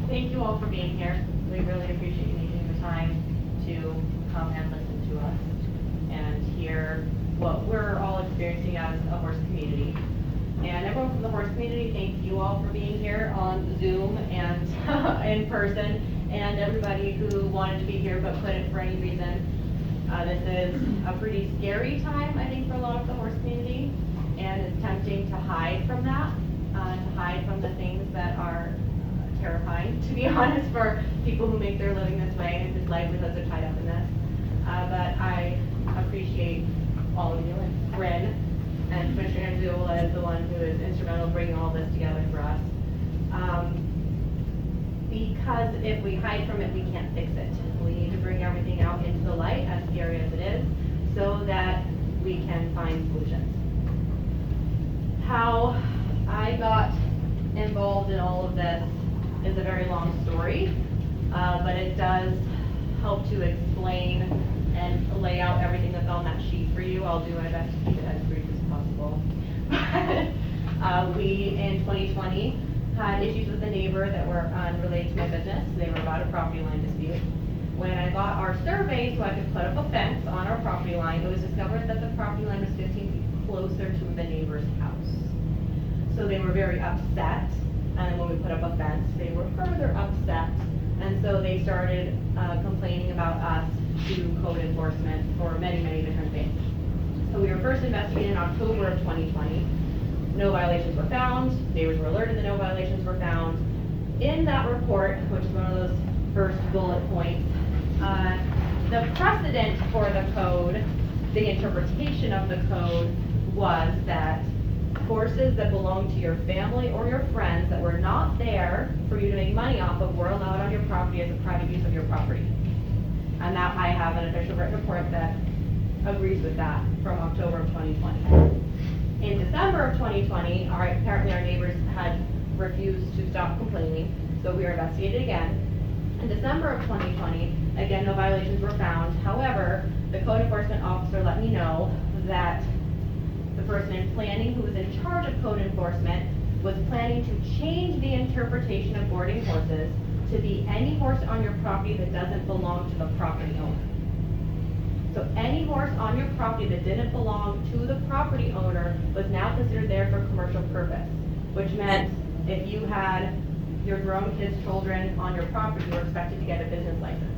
thank you all for being here. We really appreciate you taking the time to come and listen to us and hear what we're all experiencing as a horse community. And everyone from the horse community, thank you all for being here on Zoom and in person, and everybody who wanted to be here but couldn't for any reason. This is a pretty scary time, I think, for a lot of the horse community, and it's tempting to hide from that, to hide from the things that are terrifying, to be honest, for people who make their living this way and whose livelihoods are tied up in this. But I appreciate all of you, and Bryn and Commissioner Zula is the one who is instrumental in bringing all this together for us. Because if we hide from it, we can't fix it. We need to bring everything out into the light, as scary as it is, so that we can find solutions. How I got involved in all of this is a very long story, but it does help to explain and lay out everything that's on that sheet for you. I'll do my best to keep it as brief as possible. We, in 2020, had issues with a neighbor that were unrelated to my business. They were about a property line dispute. When I got our survey so I could put up a fence on our property line, it was discovered that the property line was 15 feet closer to the neighbor's house. So they were very upset, and when we put up a fence, they were further upset, and so they started complaining about us to code enforcement for many, many different things. So we were first investigated in October of 2020. No violations were found. Neighbors were alerted that no violations were found. In that report, which is one of those first bullet points, the precedent for the code, the interpretation of the code, was that horses that belong to your family or your friends that were not there for you to make money off of were allowed on your property as a private use of your property. And that I have an official written report that agrees with that from October of 2020. In December of 2020, apparently our neighbors had refused to stop complaining, so we were investigated again. In December of 2020, again, no violations were found. However, the code enforcement officer let me know that the person in planning who was in charge of code enforcement was planning to change the interpretation of boarding horses to be any horse on your property that doesn't belong to the property owner. So any horse on your property that didn't belong to the property owner was now considered there for commercial purpose, which meant if you had your grown kids' children on your property, you were expected to get a business license.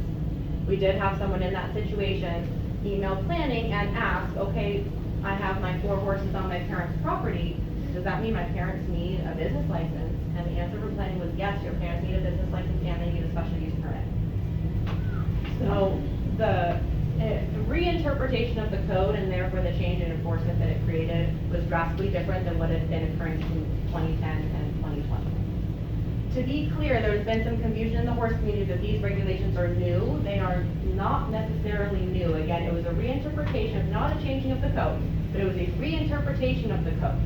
We did have someone in that situation email planning and ask, okay, I have my 4 horses on my parents' property. Does that mean my parents need a business license? And the answer from planning was yes, your parents need a business license and they need a special use permit. So the reinterpretation of the code and therefore the change in enforcement that it created was drastically different than what had been occurring in 2010 and 2020. To be clear, there's been some confusion in the horse community that these regulations are new. They are not necessarily new. Again, it was a reinterpretation, not a changing of the code, but it was a reinterpretation of the code.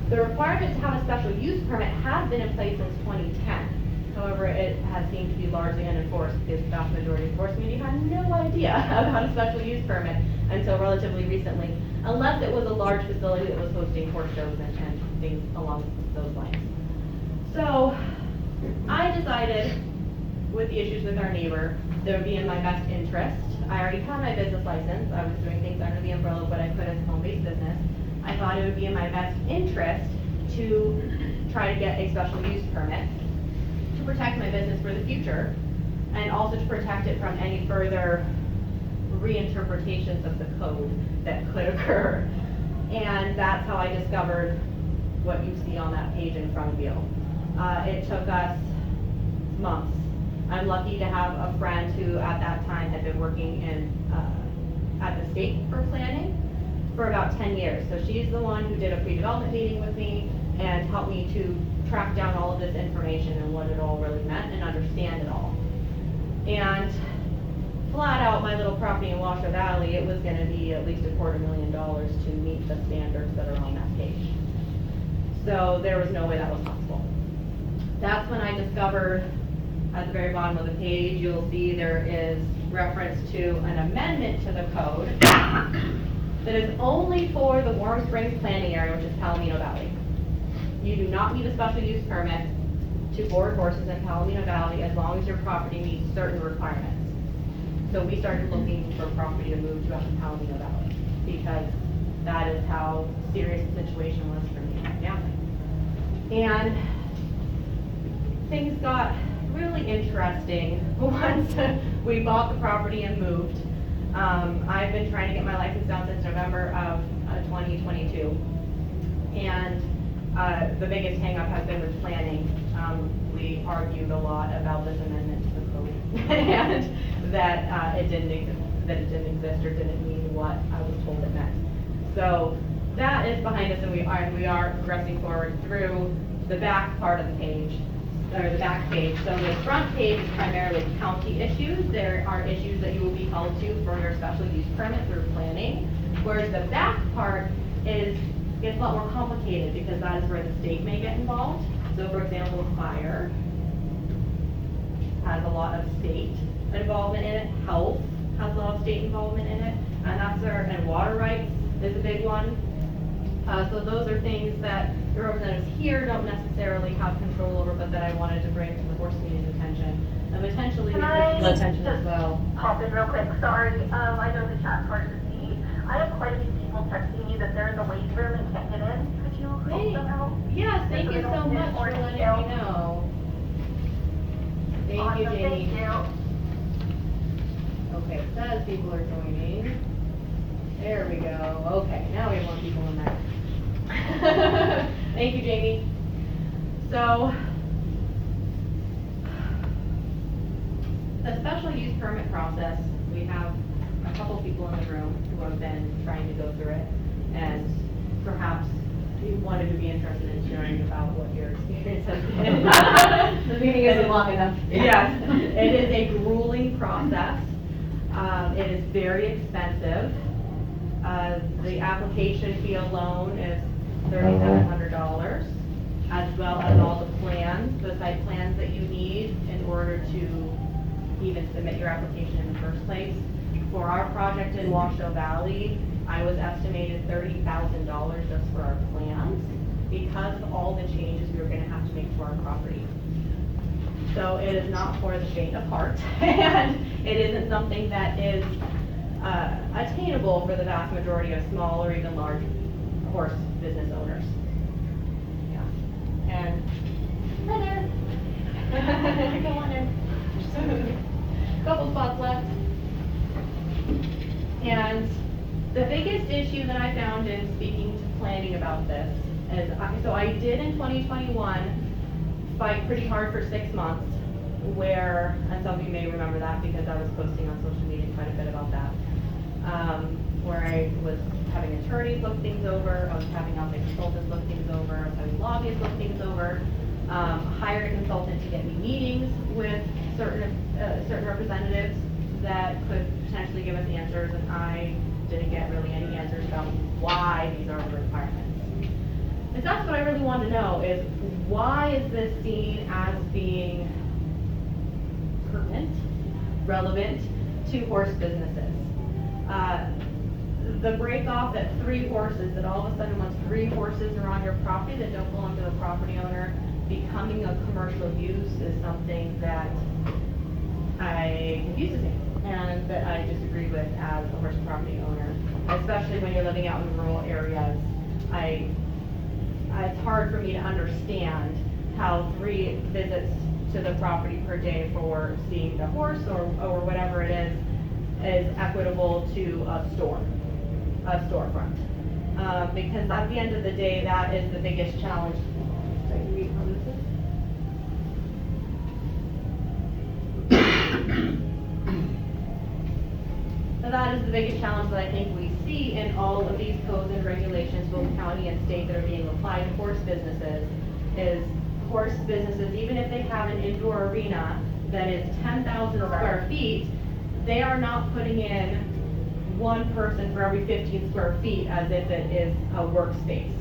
The requirement to have a special use permit has been in place since 2010. However, it has seemed to be largely unenforced because the vast majority of the horse community had no idea about a special use permit until relatively recently, unless it was a large facility that was hosting horse shows and things along those lines. So I decided, with the issues with our neighbor, that it would be in my best interest. I already had my business license. I was doing things under the umbrella of what I could as a home-based business. I thought it would be in my best interest to try to get a special use permit to protect my business for the future, and also to protect it from any further reinterpretations of the code that could occur. And that's how I discovered what you see on that page in front of you. It took us months. I'm lucky to have a friend who at that time had been working at the state for planning for about 10 years. So she's the one who did a pre-development meeting with me and helped me to track down all of this information and what it all really meant and understand it all. And flat out, my little property in Washoe Valley, it was going to be at least $250,000 to meet the standards that are on that page. So there was no way that was possible. That's when I discovered at the very bottom of the page, you'll see there is reference to an amendment to the code that is only for the Warm Springs planning area, which is Palomino Valley. You do not need a special use permit to board horses in Palomino Valley as long as your property meets certain requirements. So we started looking for property to move to up in Palomino Valley because that is how serious the situation was for me and my family. And things got really interesting once we bought the property and moved. I've been trying to get my license down since November of 2022. And the biggest hang up has been with planning. We argued a lot about this amendment to the code and that it didn't exist or didn't mean what I was told it meant. So that is behind us, and we are progressing forward through the back part of the page, or the back page. So the front page is primarily county issues. There are issues that you will be held to for your special use permit through planning, whereas the back part gets a lot more complicated because that is where the state may get involved. So for example, fire has a lot of state involvement in it, health has a lot of state involvement in it, and water rights is a big one. So those are things that the representatives here don't necessarily have control over, but that I wanted to bring to the horse meeting's attention, and potentially the attention as well. Pop in real quick, sorry, I know the chat part is me. I have quite a few people texting me that they're in the waiting room and can't get in. Could you help them out? Yes, thank you so much for letting me know. Thank you, Awesome, Jamie. thank you. Okay, it says people are joining. There we go. Okay, now we have more people in there. Thank you, Jamie. So, the special use permit process, we have a couple people in the room who have been trying to go through it, and perhaps one who would be interested in sharing about what your experience has been. The meeting isn't long enough. Yes, it is a grueling process. It is very expensive. The application fee alone is $3,700, as well as all the plans, the site plans that you need in order to even submit your application in the first place. For our project in Washoe Valley, I was estimated $30,000 just for our plans because of all the changes we were going to have to make to our property. So it is not for the faint of heart, and it isn't something that is attainable for the vast majority of small or even large horse business owners. Yeah. And Heather, go on in. Couple spots left. And the biggest issue that I found in speaking to planning about this is, so I did in 2021 fight pretty hard for 6 months, where, and some of you may remember that because I was posting on social media quite a bit about that, where I was having attorneys look things over, I was having outside consultants look things over, I was having lobbyists look things over, hired a consultant to get me meetings with certain representatives that could potentially give us answers, and I didn't get really any answers about why these are the requirements. And that's what I really want to know is, why is this seen as being pertinent, relevant to horse businesses? The break off at 3 horses, that all of a sudden once 3 horses are on your property that don't belong to the property owner, becoming a commercial use is something that confuses me and that I disagree with as a horse property owner, especially when you're living out in rural areas. It's hard for me to understand how 3 visits to the property per day for seeing the horse or whatever it is equitable to a storefront. Because at the end of the day, that is the biggest challenge. Sorry, can you read how this is? That is the biggest challenge that I think we see in all of these codes and regulations, both county and state, that are being applied to horse businesses, is horse businesses, even if they have an indoor arena that is 10,000 square feet, they are not putting in 1 person for every 15 square feet as if it is a workspace.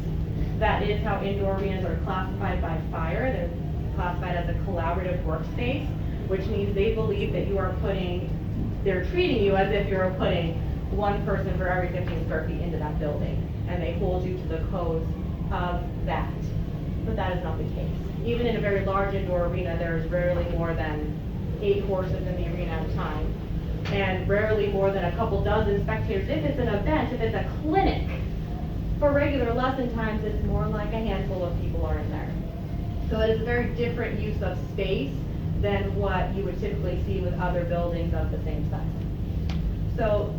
That is how indoor arenas are classified by fire. They're classified as a collaborative workspace, which means they believe that they're treating you as if you're putting 1 person for every 15 square feet into that building, and they hold you to the codes of that. but that is not the case. Even in a very large indoor arena, there is rarely more than 8 horses in the arena at a time, and rarely more than a couple dozen spectators. If it's an event, if it's a clinic, for regular lesson times, it's more like a handful of people are in there. So it is a very different use of space than what you would typically see with other buildings of the same size. So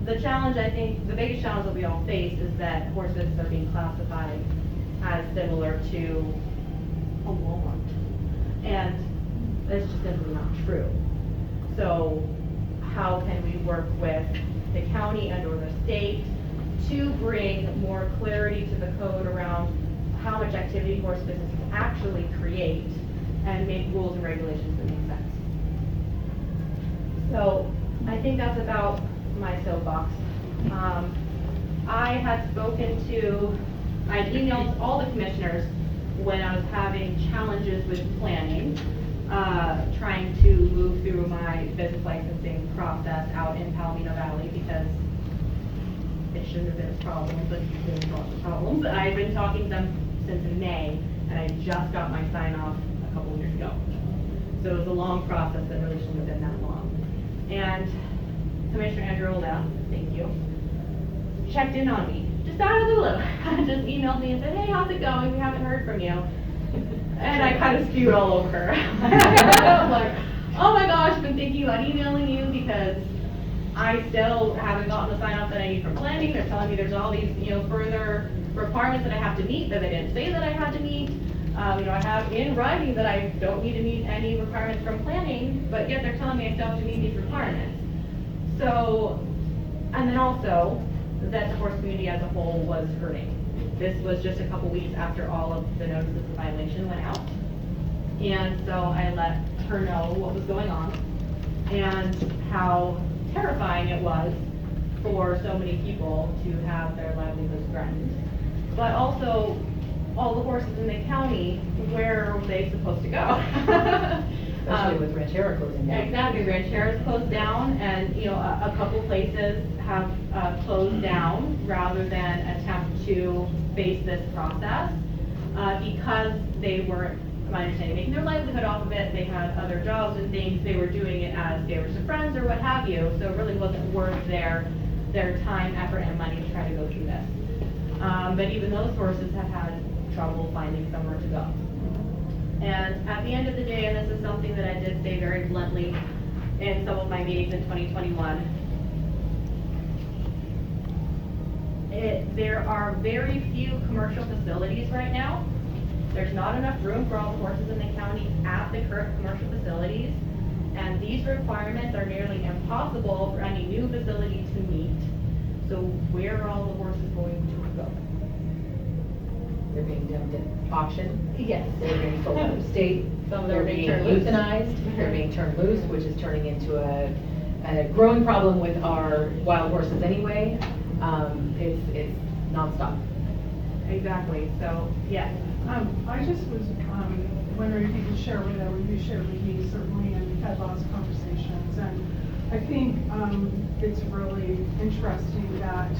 the challenge, I think, the biggest challenge that we all face is that horse businesses are being classified as similar to a Walmart. And that's just simply not true. So how can we work with the county and or the state to bring more clarity to the code around how much activity horse businesses actually create and make rules and regulations that make sense? So I think that's about my soapbox. I had I emailed all the commissioners when I was having challenges with planning, trying to move through my business licensing process out in Palomino Valley, because it shouldn't have been a problem, but it's been lots of problems. I've been talking to them since May, and I just got my sign off a couple years ago. So it was a long process that really shouldn't have been that long. And Commissioner Andrew Oldell, thank you, checked in on me, just out of the blue. Just emailed me and said, hey, how's it going? We haven't heard from you. And I kind of spewed all over her. I'm like, oh my gosh, I've been thinking about emailing you because I still haven't gotten the sign off that I need from planning. They're telling me there's all these, further requirements that I have to meet that they didn't say that I had to meet. I have in writing that I don't need to meet any requirements from planning, but yet they're telling me I still have to meet these requirements. So, and then also that the horse community as a whole was hurting. This was just a couple weeks after all of the notices of violation went out. And so I let her know what was going on and how terrifying it was for so many people to have their livelihoods threatened. But also, all the horses in the county, where were they supposed to go? Especially with Ranchera closing down. Exactly, Ranchera's closed down, and a couple places have closed down rather than attempt to face this process because they weren't, my understanding, making their livelihood off of it. They had other jobs and things. They were doing it as favors to friends or what have you. So it really wasn't worth their time, effort, and money to try to go through this. But even those horses have had trouble finding somewhere to go. And at the end of the day, and this is something that I did say very bluntly in some of my meetings in 2021, there are very few commercial facilities right now. There's not enough room for all the horses in the county at the current commercial facilities, and these requirements are nearly impossible for any new facility to meet. So where are all the horses going to go? They're being dumped at auction. Yes. They're being sold out of state. Some of them They're are being being turned loose. euthanized. They're being turned loose, which is turning into a growing problem with our wild horses anyway. It's nonstop. Exactly, so, yes. I just was wondering if you could share with you shared with me certainly, and we've had lots of conversations, and I think it's really interesting that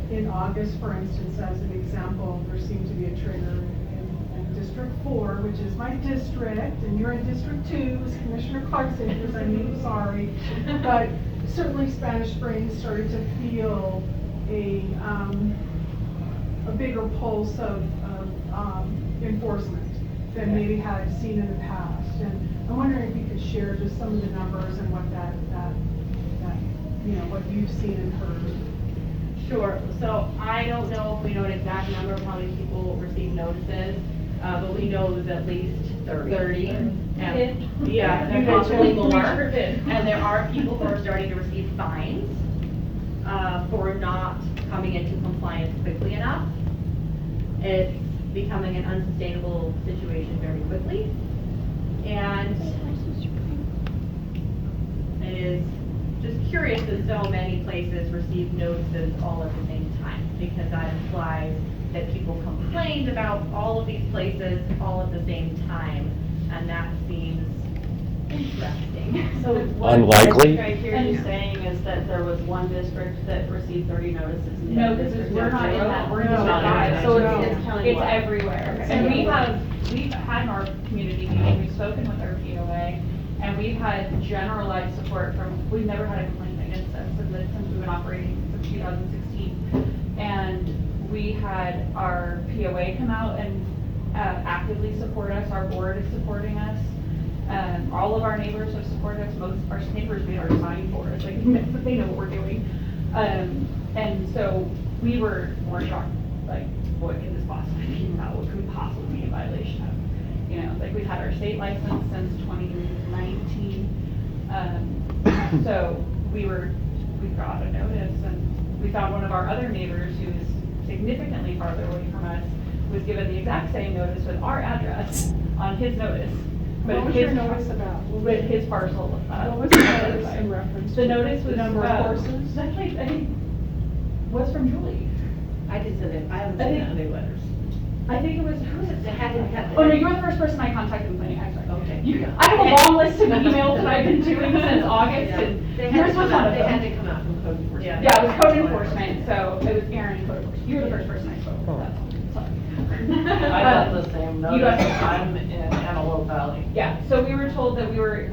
in August, for instance, as an example, there seemed to be a trigger in District 4, which is my district, and you're in District 2, as Commissioner Clark said, because I'm sorry, but certainly Spanish Springs started to feel a bigger pulse of enforcement than maybe had seen in the past. And I'm wondering if you could share just some of the numbers and what that what you've seen and heard. Sure, so I don't know if we know an exact number of how many people receive notices, but we know there's at least 30. And, yeah, and possibly more. And there are people who are starting to receive fines for not coming into compliance quickly enough. It's becoming an unsustainable situation very quickly. And it is just curious that so many places receive notices all at the same time, because that implies that people complained about all of these places all at the same time, and that seems Interesting. So Unlikely? What I hear you saying is that there was one district that received 30 notices and the No, other because district we're had not in zero? that, we're in No. District Five, so No. it's countywide. everywhere. Okay. And we've had our community meeting, we've spoken with our POA, and we've had generalized support from, we've never had a complaint against us since we've been operating since 2016. And we had our POA come out and actively support us, our board is supporting us. All of our neighbors have supported us, most of our neighbors made our sign for us, like, they know what we're doing. And so we were more shocked, like, what could this possibly mean, what could we possibly be in violation of? You know, like, we've had our state license since 2019. So we got a notice, and we found one of our other neighbors who is significantly farther away from us, was given the exact same notice with our address on his notice. But What was his your notice about? With his parcel. What was the notice in reference to? The notice was. The number of horses? Actually, I think, was from Julie. I did send it, I haven't I seen think- any letters. I think it was, who was it? They hadn't had. Oh, no, you were the first person I contacted with planning, I'm sorry. Okay. I have a long list of emails that I've been doing since August, and They had yours to was come one out, of they had them. to come out from code enforcement. Yeah, it was code enforcement, so it was Aaron code enforcement. You were the first person I spoke with, that's all. Sorry. I got the same You got- notice, I'm in Antelope Valley. Yeah, so we were told that we were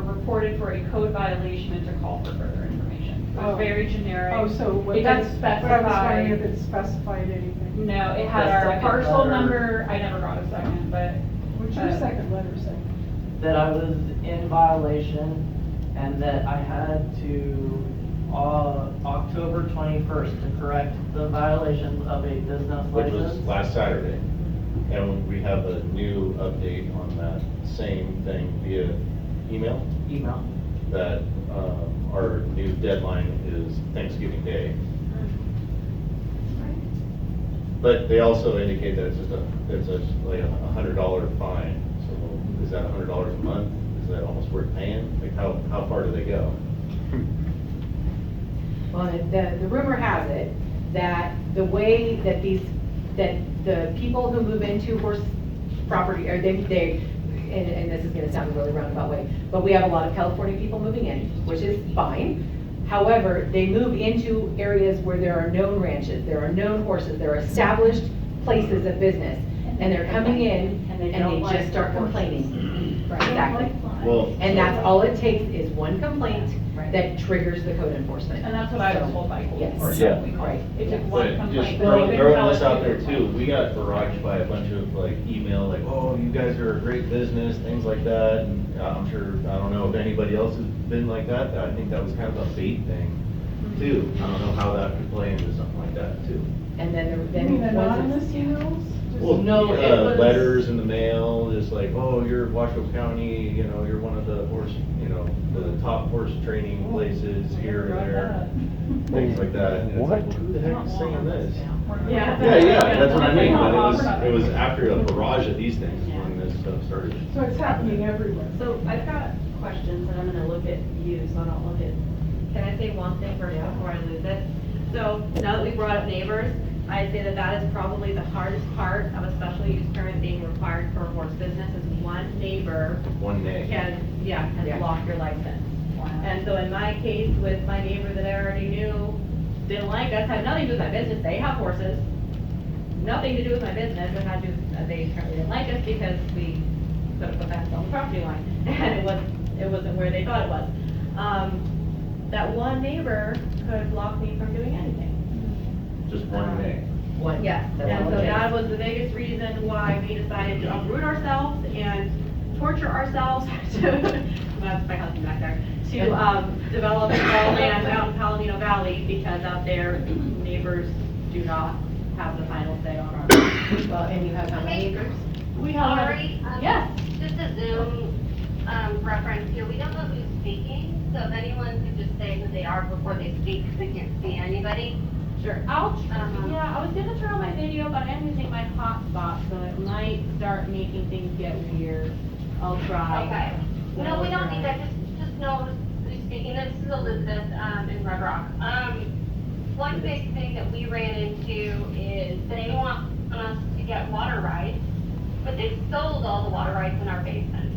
reported for a code violation and to call for further information. It Oh. was very generic. Oh, so what? It got But I was wondering if specified. it specified anything. No, it had The our second parcel letter. number, I never got a second, but. What's your second letter say? That I was in violation and that I had to, October 21st to correct the violations of a business Which was license. last Saturday. And we have a new update on that same thing via email, Email. that our new deadline is Thanksgiving Day. But they also indicate that it's like a $100 fine. So is that $100 a month? Is that almost worth paying? Like how far do they go? Well, the rumor has it that the way that the people who move into horse property, or and this is gonna sound a really roundabout way, but we have a lot of California people moving in, which is fine. However, they move into areas where there are known ranches, there are known horses, there are established places of business, and they're coming in And and they don't they like just start horses. complaining. Exactly. Well, And that's all it takes is one complaint Right. that triggers the code enforcement. And that's what I was So, told by code yes. enforcement. Yeah. We called. Right. It took one But just complaint. throwing this out there too, we got barraged by a bunch of like email, like, oh, you guys are a great business, things like that, and I'm sure, I don't know if anybody else has been like that, I think that was kind of a bait thing too. I don't know how that could play into something like that too. And then, You mean anonymous emails? Just- Well, No, it was- letters in the mail, just like, oh, you're Washoe County, you're one of the horse, the top horse training places here and there, things like that. And it's like, What? well, who the heck is saying this? Yeah. Yeah, that's what I mean, but We're not- it was after a barrage of these things when this stuff started. So it's happening everywhere. So I've got questions, and I'm gonna look at you, so I don't look at. Can I say one thing first before I lose it? So now that we brought up neighbors, I'd say that is probably the hardest part of a special use permit being required for a horse business is one neighbor One day. can Yeah. block your license. And so in my case, with my neighbor that I already knew, didn't like us, had nothing to do with my business, they have horses. Nothing to do with my business, it had to, they apparently didn't like us because we put up a fence on the property line. And it wasn't where they thought it was. That one neighbor could block me from doing anything. Just one day. One. Yes, That's and all so it that takes. was the biggest reason why we decided to uproot ourselves and torture ourselves to, that's my husband back there, to develop all land out in Palomino Valley, because out there, neighbors do not have the final say on our land. Well, and you have how many acres? We have, Sorry, yes, just a Zoom, reference here, we don't know who's speaking, so if anyone could just say who they are before they speak, because we can't see anybody. sure, yeah, I was gonna turn on my video, but I'm using my hotspot, so it might start making things get weird. I'll try. Okay. No, we don't need that, just know who's speaking. This is Elizabeth, in Red Rock. One big thing that we ran into is they want us to get water rights, but they sold all the water rights in our basement.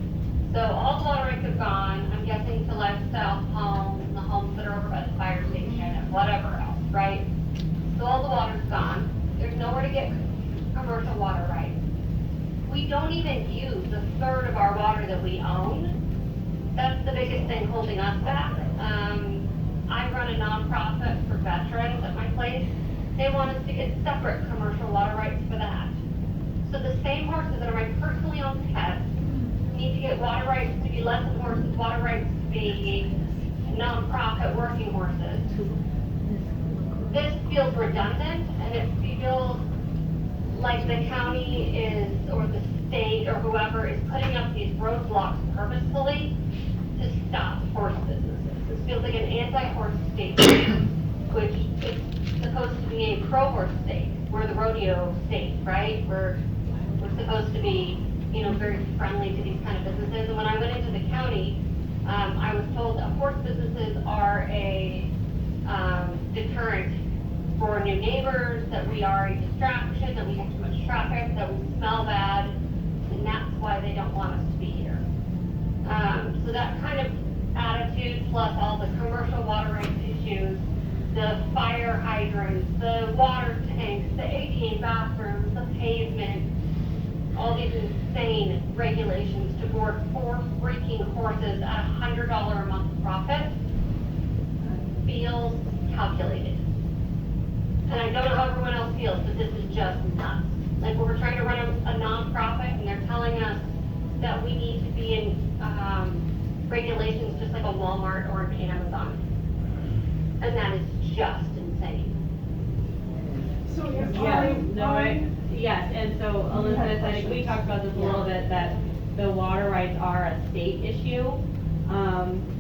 So all the water rights have gone, I'm guessing to lifestyle homes, and the homes that are over by the fire station, and whatever else, right? So all the water's gone, there's nowhere to get commercial water rights. We don't even use the third of our water that we own. That's the biggest thing holding us back. I run a nonprofit for veterans at my place. They want us to get separate commercial water rights for that. So the same horses that are my personally owned pets need to get water rights to be lesson horses, water rights to be nonprofit working horses. This feels redundant, and it feels like the county is, or the state, or whoever is putting up these roadblocks purposefully to stop horse businesses. This feels like an anti-horse state, which is supposed to be a pro-horse state. We're the rodeo state, right? We're supposed to be, very friendly to these kind of businesses. And when I went into the county, I was told that horse businesses are a deterrent for new neighbors, that we are a distraction, that we have too much traffic, that we smell bad, and that's why they don't want us to be here. So that kind of attitude, plus all the commercial water rights issues, the fire hydrants, the water tanks, the ADA bathrooms, the pavement, all these insane regulations to board 4 freaking horses at $100 a month profit feels calculated. And I don't know how everyone else feels, but this is just nuts. Like, we're trying to run a nonprofit, and they're telling us that we need to be in regulations just like a Walmart or an Amazon. And that is just insane. So if Yes, and so Elizabeth, I think we talked about this a little bit, that the water rights are a state issue.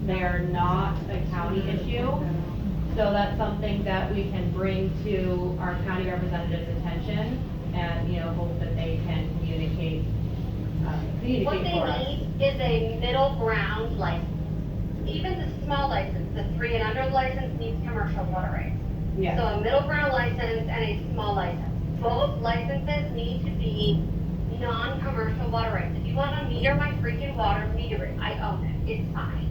They are not a county issue. So that's something that we can bring to our county representative's attention and, hope that they can communicate What they for us. need is a middle ground license. Even the small license, the 3 and under license needs commercial water rights. Yes. So a middle ground license and a small license. Both licenses need to be non-commercial water rights. If you want to meter my freaking water, meter it. I own it. It's fine.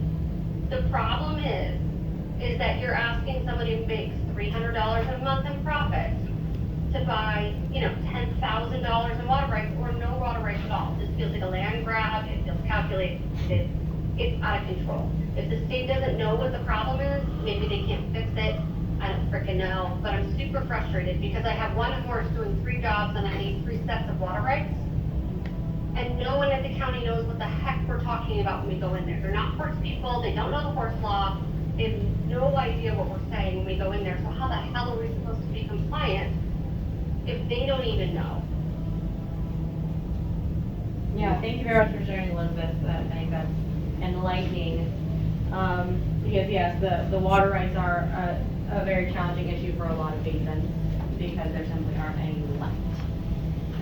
The problem is that you're asking somebody who makes $300 a month in profit to buy, $10,000 in water rights or no water rights at all. This feels like a land grab. It feels calculated. It's out of control. If the state doesn't know what the problem is, maybe they can't fix it. I don't frickin' know, but I'm super frustrated because I have one horse doing 3 jobs and I need 3 sets of water rights. And no one at the county knows what the heck we're talking about when we go in there. They're not horse people, they don't know the horse law, they have no idea what we're saying when we go in there. So how the hell are we supposed to be compliant if they don't even know? Yeah, thank you very much for sharing, Elizabeth. I think that's enlightening. Because yes, the water rights are a very challenging issue for a lot of basins because there simply aren't any left.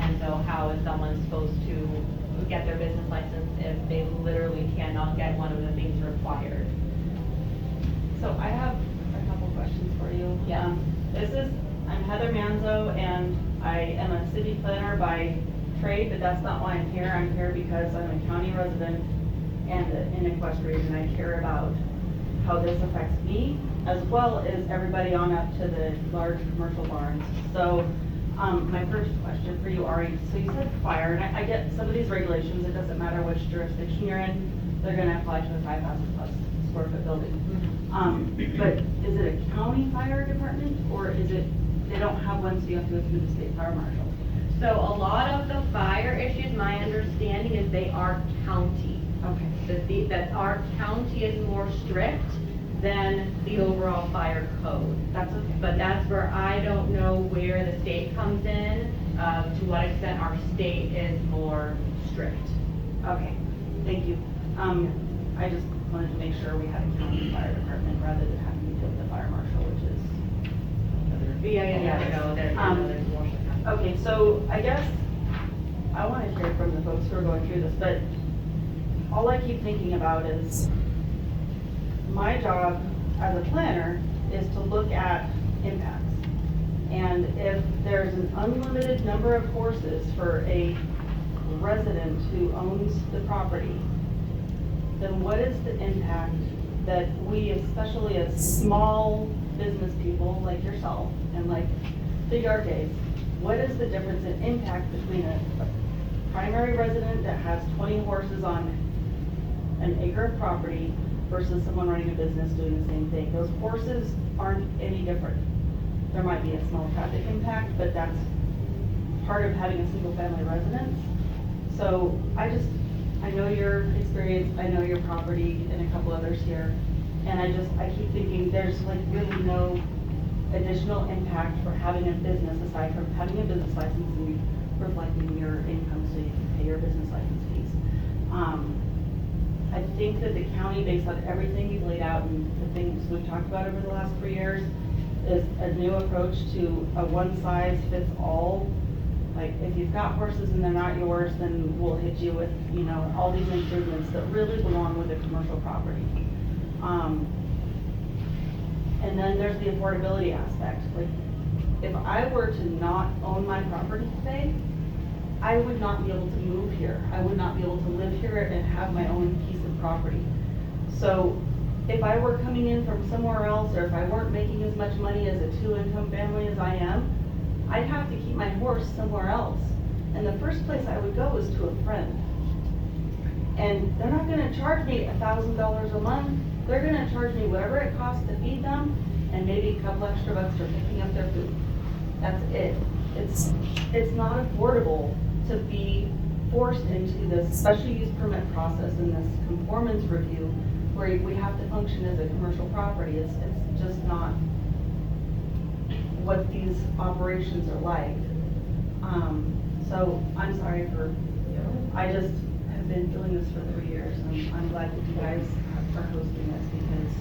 And so how is someone supposed to get their business license if they literally cannot get one of the things required? So I have a couple questions for you. Yeah. I'm Heather Manzo, and I am a city planner by trade, but that's not why I'm here. I'm here because I'm a county resident and in equestrian, and I care about how this affects me, as well as everybody on up to the large commercial barns. So, my first question for you, Ari, so you said fire, and I get some of these regulations, it doesn't matter which jurisdiction you're in, they're gonna apply to a 5,000 plus square foot building. But is it a county fire department, or is it, they don't have one, so you have to go through the state fire marshal? So a lot of the fire issues, my understanding is they are county. Okay. That our county is more strict than the overall fire code. That's okay. But that's where I don't know where the state comes in, to what extent our state is more strict. Okay, thank you. I just wanted to make sure we had a county fire department rather than having to deal with the fire marshal, which is. There's more. Okay, so I guess I want to hear from the folks who are going through this, but all I keep thinking about is my job as a planner is to look at impacts. And if there's an unlimited number of horses for a resident who owns the property, then what is the impact that we, especially as small business people like yourself and like the yard days, what is the difference in impact between a primary resident that has 20 horses on an acre of property versus someone running a business doing the same thing? Those horses aren't any different. There might be a small traffic impact, but that's part of having a single family residence. So I know your experience, I know your property and a couple others here, and I keep thinking there's like really no additional impact for having a business aside from having a business license and reflecting your income so you can pay your business license fees. I think that the county, based on everything you've laid out and the things we've talked about over the last 3 years, is a new approach to a one-size-fits-all. Like, if you've got horses and they're not yours, then we'll hit you with, you know, all these improvements that really belong with a commercial property. And then there's the affordability aspect. Like, if I were to not own my property today, I would not be able to move here. I would not be able to live here and have my own piece of property. So if I were coming in from somewhere else, or if I weren't making as much money as a 2-income family as I am, I'd have to keep my horse somewhere else. And the first place I would go is to a friend. And they're not gonna charge me $1,000 a month. They're gonna charge me whatever it costs to feed them, and maybe a couple extra bucks for picking up their food. That's it. It's not affordable to be forced into this special use permit process and this conformance review where we have to function as a commercial property. It's just not what these operations are like. So I'm sorry I just have been doing this for 3 years, and I'm glad that you guys are hosting this because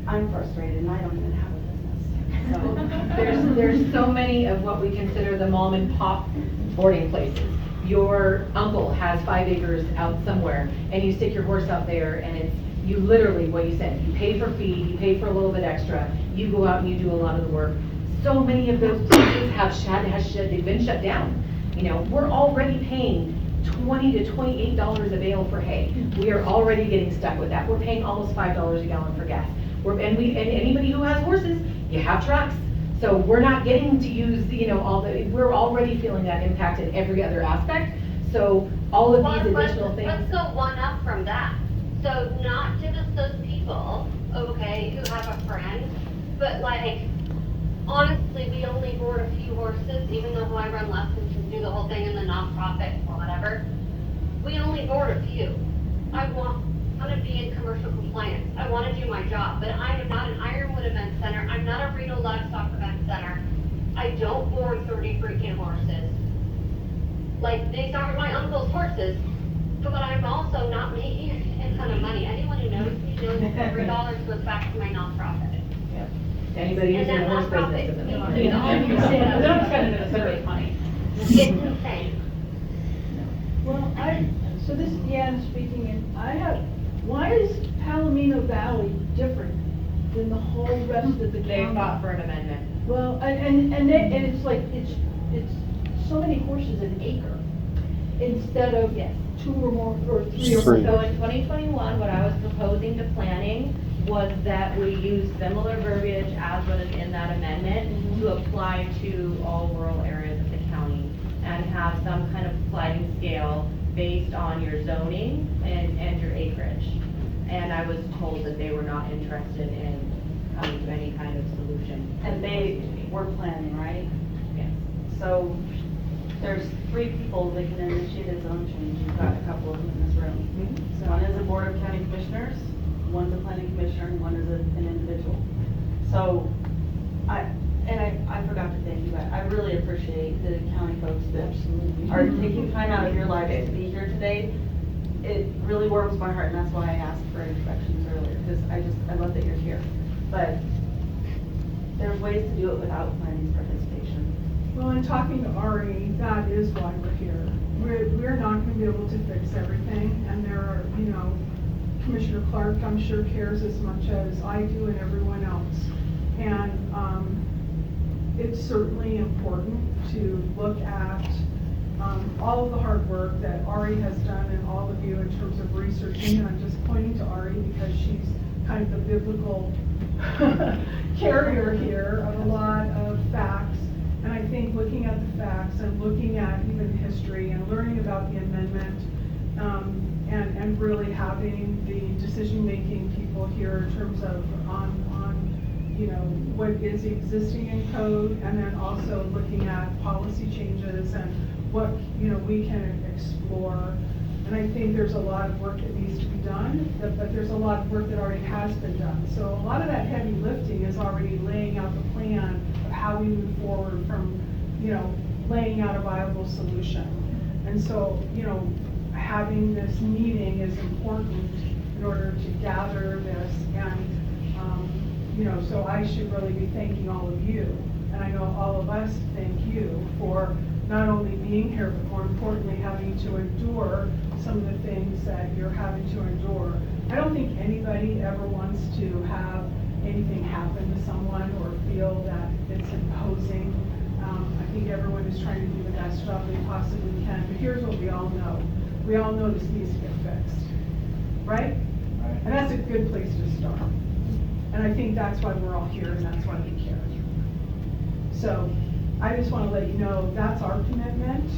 I'm frustrated and I don't even have a business. So There's so many of what we consider the mom and pop boarding places. Your uncle has 5 acres out somewhere, and you stick your horse out there, and it's, you literally, what you said, you pay for feed, you pay for a little bit extra, you go out and you do a lot of the work. So many of those places they've been shut down. You know, we're already paying $20 to $28 a bale for hay. We are already getting stuck with that. We're paying almost $5 a gallon for gas. And anybody who has horses, you have trucks. So we're not getting to use, you know, we're already feeling that impact in every other aspect. So all of these additional things. Let's go one up from that. So not just those people, okay, who have a friend, but like, honestly, we only board a few horses, even though I run lessons and do the whole thing in the nonprofit or whatever. We only board a few. I want to be in commercial compliance. I want to do my job, but I am not an Ironwood event center. I'm not a Reno Livestock event center. I don't board 30 freaking horses. Like, these aren't my uncle's horses, but I'm also not making a ton of money. Anyone who knows me knows that every dollar goes back to my nonprofit. Anybody who's in the horse business doesn't know. They're not spending a certain money. It's insane. Well, so this is Deanna speaking, and why is Palomino Valley different than the whole rest of the county? They fought for an amendment. Well, and it's like, it's so many horses an acre, instead of 2 or more, or 3 or 4. So in 2021, what I was proposing to planning was that we use similar verbiage as what is in that amendment to apply to all rural areas of the county and have some kind of sliding scale based on your zoning and your acreage. And I was told that they were not interested in coming to any kind of solution. And they were planning, right? Yes. So there's 3 people that can initiate a zone change. You've got a couple of them in this room. So one is a board of county commissioners, one's a planning commissioner, and one is an individual. So I forgot to thank you, but I really appreciate the county folks that are taking time out of your lives to be here today. It really warms my heart, and that's why I asked for introductions earlier, because I love that you're here. But there's ways to do it without planning's participation. Well, in talking to Ari, that is why we're here. We're not gonna be able to fix everything, and there are, you know, Commissioner Clark, I'm sure, cares as much as I do and everyone else. And it's certainly important to look at all of the hard work that Ari has done and all of you in terms of researching, and I'm just pointing to Ari because she's kind of the biblical carrier here of a lot of facts. And I think looking at the facts and looking at even history and learning about the amendment, and really having the decision-making people here in terms of on what is existing in code, and then also looking at policy changes and what we can explore. And I think there's a lot of work that needs to be done, but there's a lot of work that already has been done. So a lot of that heavy lifting is already laying out the plan of how we move forward from laying out a viable solution. And so having this meeting is important in order to gather this, and so I should really be thanking all of you, and I know all of us thank you for not only being here, but more importantly, having to endure some of the things that you're having to endure. I don't think anybody ever wants to have anything happen to someone or feel that it's imposing. I think everyone is trying to do the best job they possibly can, but here's what we all know. We all know this needs to get fixed, right? And that's a good place to start. And I think that's why we're all here, and that's why we care. So I just want to let you know that's our commitment.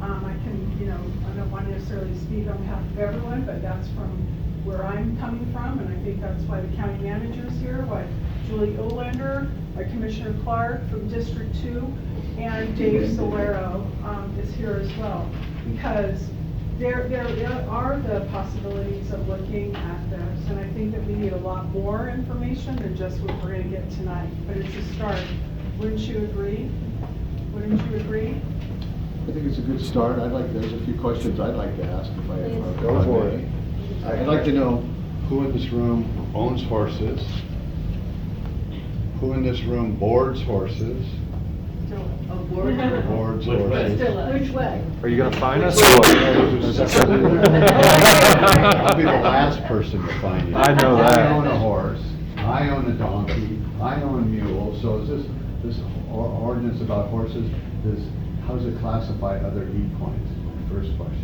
I don't want to necessarily speak on behalf of everyone, but that's from where I'm coming from, and I think that's why the county manager is here, why Julie Olander, why Commissioner Clark from District 2, and Dave Solero is here as well, because there are the possibilities of looking at this, and I think that we need a lot more information than just what we're going to get tonight, but it's a start. Wouldn't you agree? Wouldn't you agree? I think it's a good start. There's a few questions I'd like to ask if I Go for may. it. I'd like to know who in this room owns horses? Who in this room boards horses? Boards horses. Which way? Are you gonna fine us or what? I'll be the last person to find you. I know that. I own a horse, I own a donkey, I own mules, so is this ordinance about horses, how does it classify other equines? First question.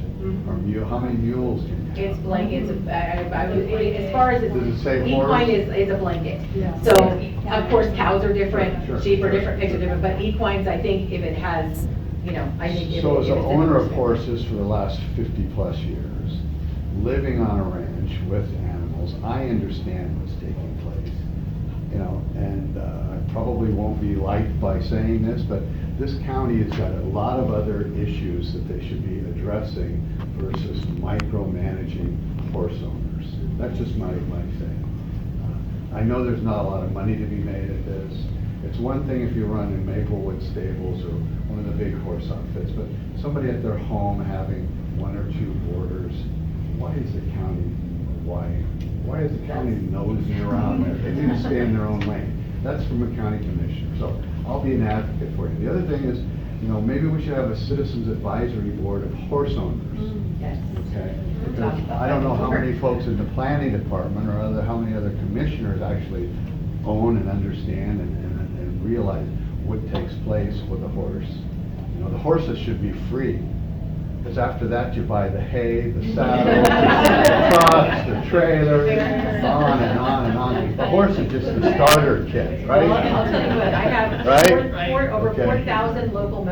Or how many mules can you have? It's blanket, as far as Does it say equine horse? is a blanket. Yeah. So, of course, cows are different, Sure, sheep are sure. different, pigs are different, but equines, I think if it has, I think if So as if an it's in owner of the- horses for the last 50-plus years, living on a ranch with animals, I understand what's taking place. And I probably won't be liked by saying this, but this county has got a lot of other issues that they should be addressing versus micromanaging horse owners. That's just my thing. I know there's not a lot of money to be made at this. It's one thing if you run in Maplewood Stables or one of the big horse outfits, but somebody at their home having one or two boarders, why is the county nosing around there? They need to stay in their own lane. That's from a county commissioner, so I'll be an advocate for you. The other thing is, maybe we should have a citizens advisory board of horse owners. Yes. Okay, because I don't know how many folks in the planning department or how many other commissioners actually own and understand and realize what takes place with a horse. The horses should be free, because after that you buy the hay, the saddle, the trucks, the trailer, on and on and on. The horse is just the starter kit, right? Well, I'll tell you what, I have Right? over Okay. 4,000 local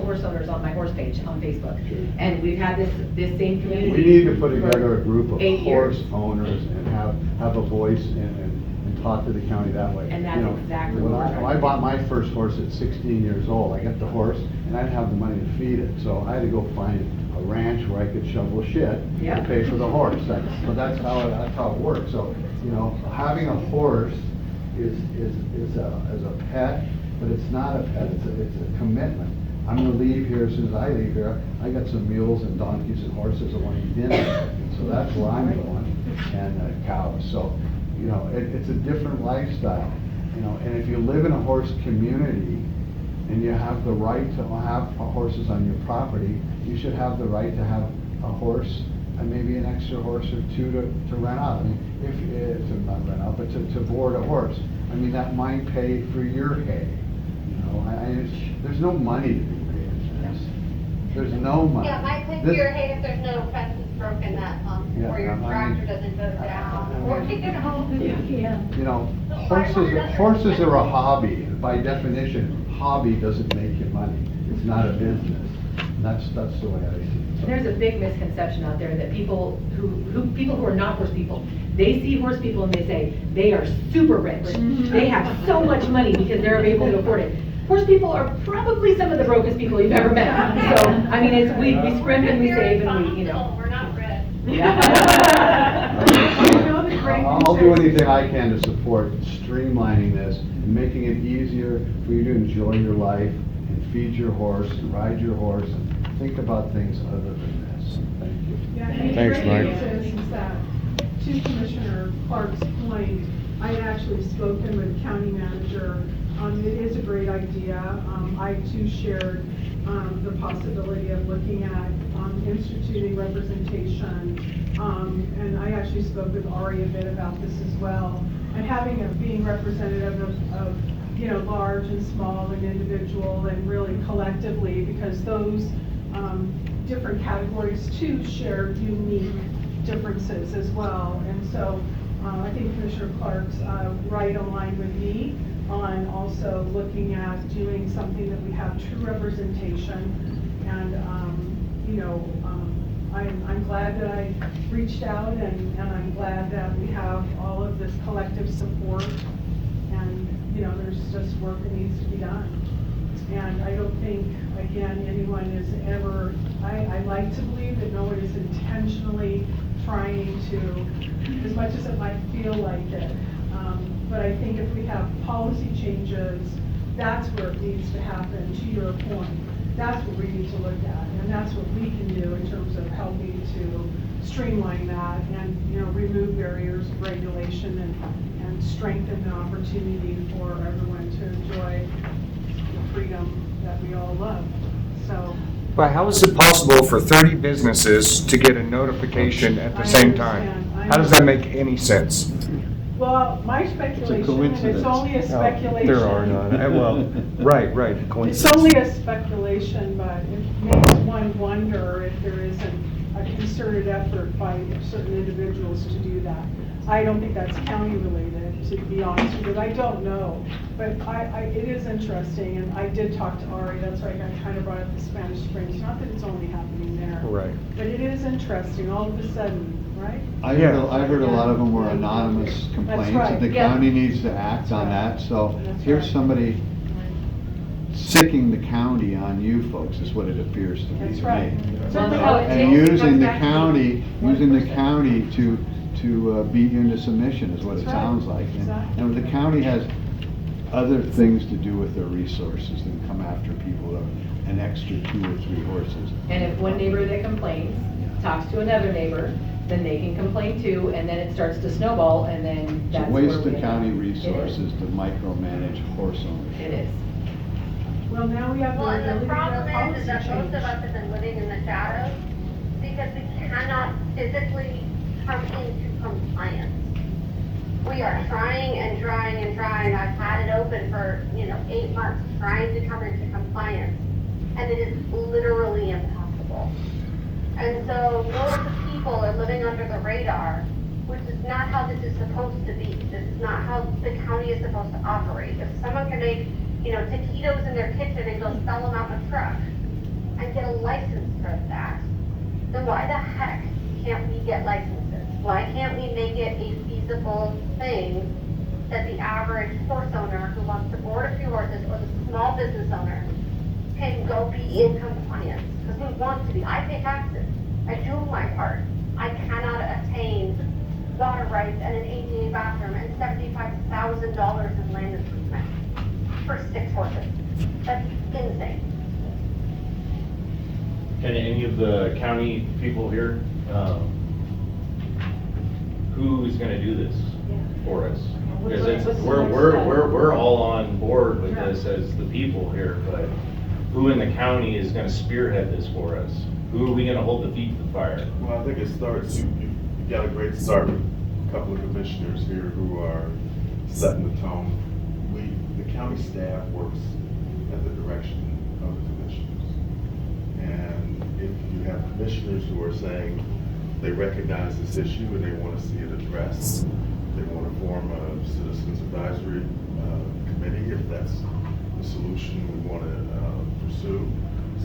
horse owners on my horse page on Facebook. And we've had this same community. We need to put together a group of 8 years. horse owners and have a voice and talk to the county that way. And that's exactly When what we're I trying bought to my first horse at 16 years old, I got the horse and I didn't have the money to feed it. So I had to go find a ranch where I could shovel shit Yeah. to pay for the horse. So that's how it works. So, having a horse is a pet, but it's not a pet, it's a commitment. I'm gonna leave here, as soon as I leave here, I got some mules and donkeys and horses I want to eat dinner. So that's where I'm going, and cows. So, it's a different lifestyle, and if you live in a horse community and you have the right to have horses on your property, you should have the right to have a horse and maybe an extra horse or two to rent out. I mean, to not rent out, but to board a horse. I mean, that might pay for your hay. There's no money to be made in this. There's no money. Yeah, might click This- your head if there's no fences broken that month, Yeah, or your I mean- tractor doesn't go down, or You know, horses are a hobby. By definition, hobby doesn't make you money. It's not a business. That's the way I see it. And there's a big misconception out there that people who are not horse people, they see horse people and they say, they are super rich. They have so much money because they're able to afford it. Horse people are probably some of the brokest people you've ever met. So, I mean, it's, we scrimp and we save and we, you know. We're not rich. I'll do anything I can to support streamlining this and making it easier for you to enjoy your life and feed your horse and ride your horse and think about things other than this. Thank you. Yeah, and the Thanks, great Mike. news is that, to Commissioner Clark's point, I had actually spoken with the county manager. It is a great idea. I too shared the possibility of looking at instituting representation. And I actually spoke with Ari a bit about this as well. And having it being representative of large and small and individual and really collectively, because those different categories too share unique differences as well. And so I think Commissioner Clark's right aligned with me on also looking at doing something that we have true representation. And I'm glad that I reached out, and I'm glad that we have all of this collective support. And there's just work that needs to be done. And I don't think, again, anyone is ever, I like to believe that no one is intentionally trying to, as much as it might feel like it. But I think if we have policy changes, that's where it needs to happen, to your point. That's what we need to look at, and that's what we can do in terms of helping to streamline that and, remove barriers of regulation and strengthen the opportunity for everyone to enjoy the freedom that we all love. So. But how is it possible for 30 businesses to get a notification at the same time? understand. How does that make any sense? Well, my speculation, and coincidence. it's only a speculation. There are none. Well, right, It's coincidence. only a speculation, but it makes one wonder if there isn't a concerted effort by certain individuals to do that. I don't think that's county related, to be honest with you. I don't know, but it is interesting, and I did talk to Ari. That's why I kind of brought up the Spanish Springs. Not that it's only happening there, Right. but it is interesting all of a sudden, right? I heard a lot of them were anonymous complaints, right. and the Yeah. county needs to act on that, so That's here's right. somebody sicking the county on you folks, is what it appears to be That's to right. me. Well, that's how it And takes- using comes the back to county, one using the person. county to beat you into submission is what it That's right. sounds like. Exactly. And the county has other things to do with their resources than come after people of an extra 2 or 3 horses. And if one neighbor that complains talks to another neighbor, then they can complain too, and then it starts to snowball, and then It's that's a where we waste of end up. county It is. resources to micromanage horse owners. It is. Well, now we have the Well, and ability the to have problem policy is that most change. of us have been living in the shadows because we cannot physically come into compliance. We are trying and trying and trying. I've had it open for, 8 months, trying to come into compliance. And it is literally impossible. And so most people are living under the radar, which is not how this is supposed to be. This is not how the county is supposed to operate. If someone can make, taquitos in their kitchen and go sell them out in a truck and get a license for that, then why the heck can't we get licenses? Why can't we make it a feasible thing that the average horse owner who wants to board a few horses or the small business owner can go be in compliance? Because we want to be. I pay taxes. I do my part. I cannot attain water rights and an ADA bathroom and $75,000 in land improvement for 6 horses. That's insane. Can any of the county people here, who's gonna do this for us? Because it's, we're all on board with this as the people here, but who in the county is gonna spearhead this for us? Who are we gonna hold the feet to the fire? Well, I think it starts, you got a great start with a couple of commissioners here who are setting the tone. The county staff works at the direction of the commissioners. And you have commissioners who are saying they recognize this issue and they want to see it addressed. They want to form a citizens advisory committee if that's the solution we want to pursue,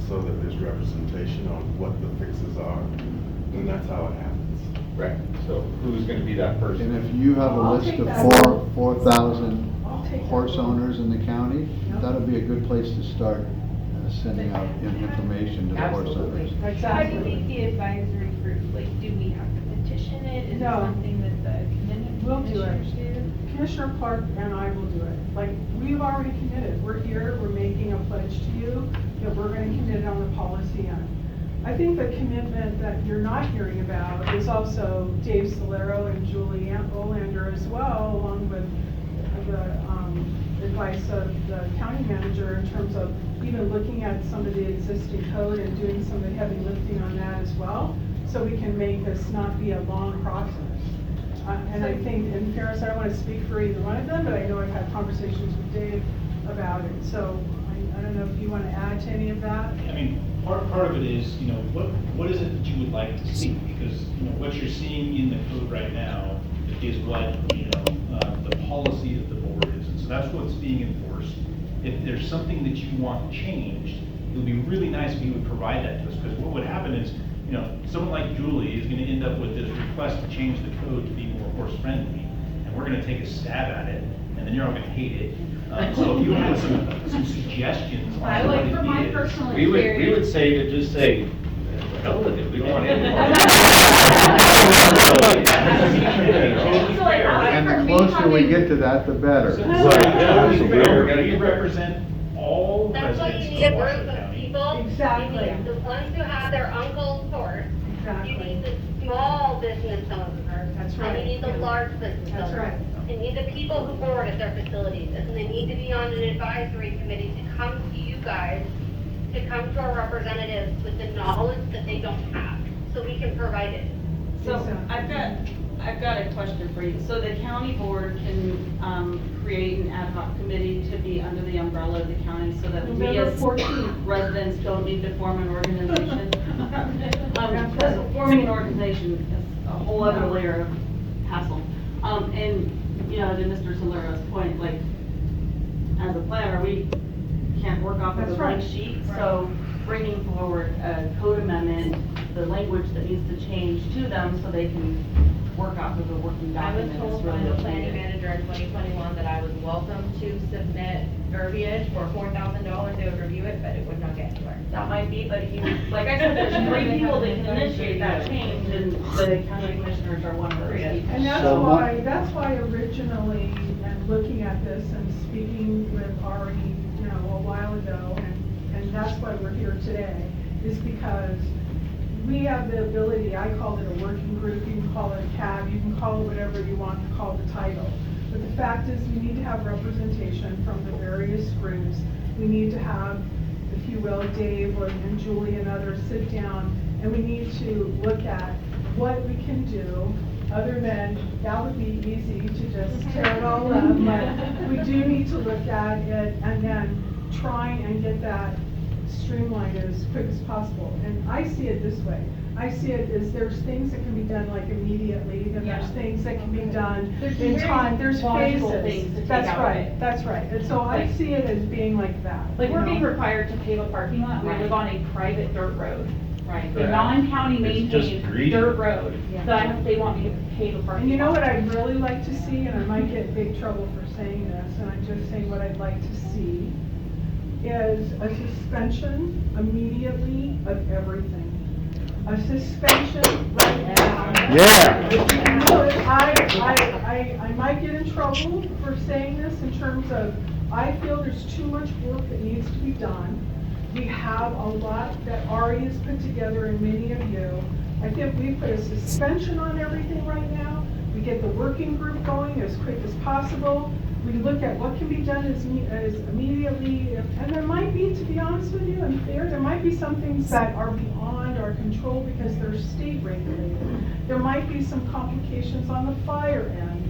so that there's representation on what the fixes are, and that's how it happens. Right, so who's gonna be that person? And if you have a I'll list take of that. 4,000 I'll take that. horse owners in the county, Yep. that'd be a good place to start, sending out information to the horse owners. Absolutely. How do you Exactly. make the advisory group, like, do we have to petition it? Is it No. something that the We'll do it. commissioners do? Commissioner Clark and I will do it. Like, we've already committed. We're here, we're making a pledge to you that we're gonna commit on the policy end. I think the commitment that you're not hearing about is also Dave Solero and Julie Olander as well, along with the advice of the county manager in terms of even looking at some of the existing code and doing some of the heavy lifting on that as well, so we can make this not be a long process. And I think, in fairness, I don't want to speak for either one of them, but I know I've had conversations with Dave about it. So I don't know if you want to add to any of that? I mean, part of it is, what is it that you would like to see? Because, what you're seeing in the code right now is what, the policy of the board is. And so that's what's being enforced. If there's something that you want changed, it would be really nice if you would provide that to us. Because what would happen is, someone like Julie is gonna end up with this request to change the code to be more horse friendly. And we're gonna take a stab at it, and then you're all gonna hate it. So if you had some suggestions on I what like it from my is. personal We experience. would say to just say, hell with it, we don't want any more. And the closer we get to that, the better. Right, yeah, We absolutely. represent all That's why you residents need a of group Washoe of County. people. Exactly. You need the ones who have their uncle's horse. You Exactly. need the small business owners. That's And right. you need the large business owners. That's right. And you need the people who board at their facilities, and they need to be on an advisory committee to come to you guys, to come to our representatives with the knowledge that they don't have, so we can provide it. So I've got a question for you. So the county board can create an ad hoc committee to be under the umbrella of the county so that we November as 14th. residents don't need to form an organization? Because forming an organization is a whole other layer of hassle. And, to Mr. Solero's point, like, as a planner, we can't work off of a That's blank right. sheet. So bringing forward a code amendment, the language that needs to change to them so they can work off of a working I was document is told really from the what's planning needed. manager in 2021 that I was welcome to submit verbiage for $4,000. They would review it, but it would not get anywhere. That might be, but like I said, there's 3 people that can initiate that change, and the county commissioners are one of those people. And that's why originally, and looking at this and speaking with Ari, a while ago, and that's why we're here today, is because we have the ability, I called it a working group, you can call it a CAB, you can call it whatever you want to call the title. But the fact is, we need to have representation from the various groups. We need to have, if you will, Dave and Julie and others sit down, and we need to look at what we can do, other than, that would be easy to just tear it all up, but we do need to look at it and then try and get that streamlined as quick as possible. And I see it this way. I see it as there's things that can be done like immediately, then there's things that can be done in time, there's logical phases. things to take That's out of right, it. that's right. And so I see it as being like that. Like, we're you being know? required to pave a parking lot, we Right. live on a private dirt road. Right. A non-county It's just maintained greedy. dirt road, Yeah. they want me to pave a parking lot. And you know what I'd really like to see, and I might get in big trouble for saying this, and I'm just saying what I'd like to see, is a suspension immediately of everything. A suspension right now. Yeah. I might get in trouble for saying this in terms of, I feel there's too much work that needs to be done. We have a lot that Ari has put together and many of you. I think we put a suspension on everything right now. We get the working group going as quick as possible. We look at what can be done as immediately, and there might be, to be honest with you, and there might be some things that are beyond our control because they're state regulated. There might be some complications on the fire end,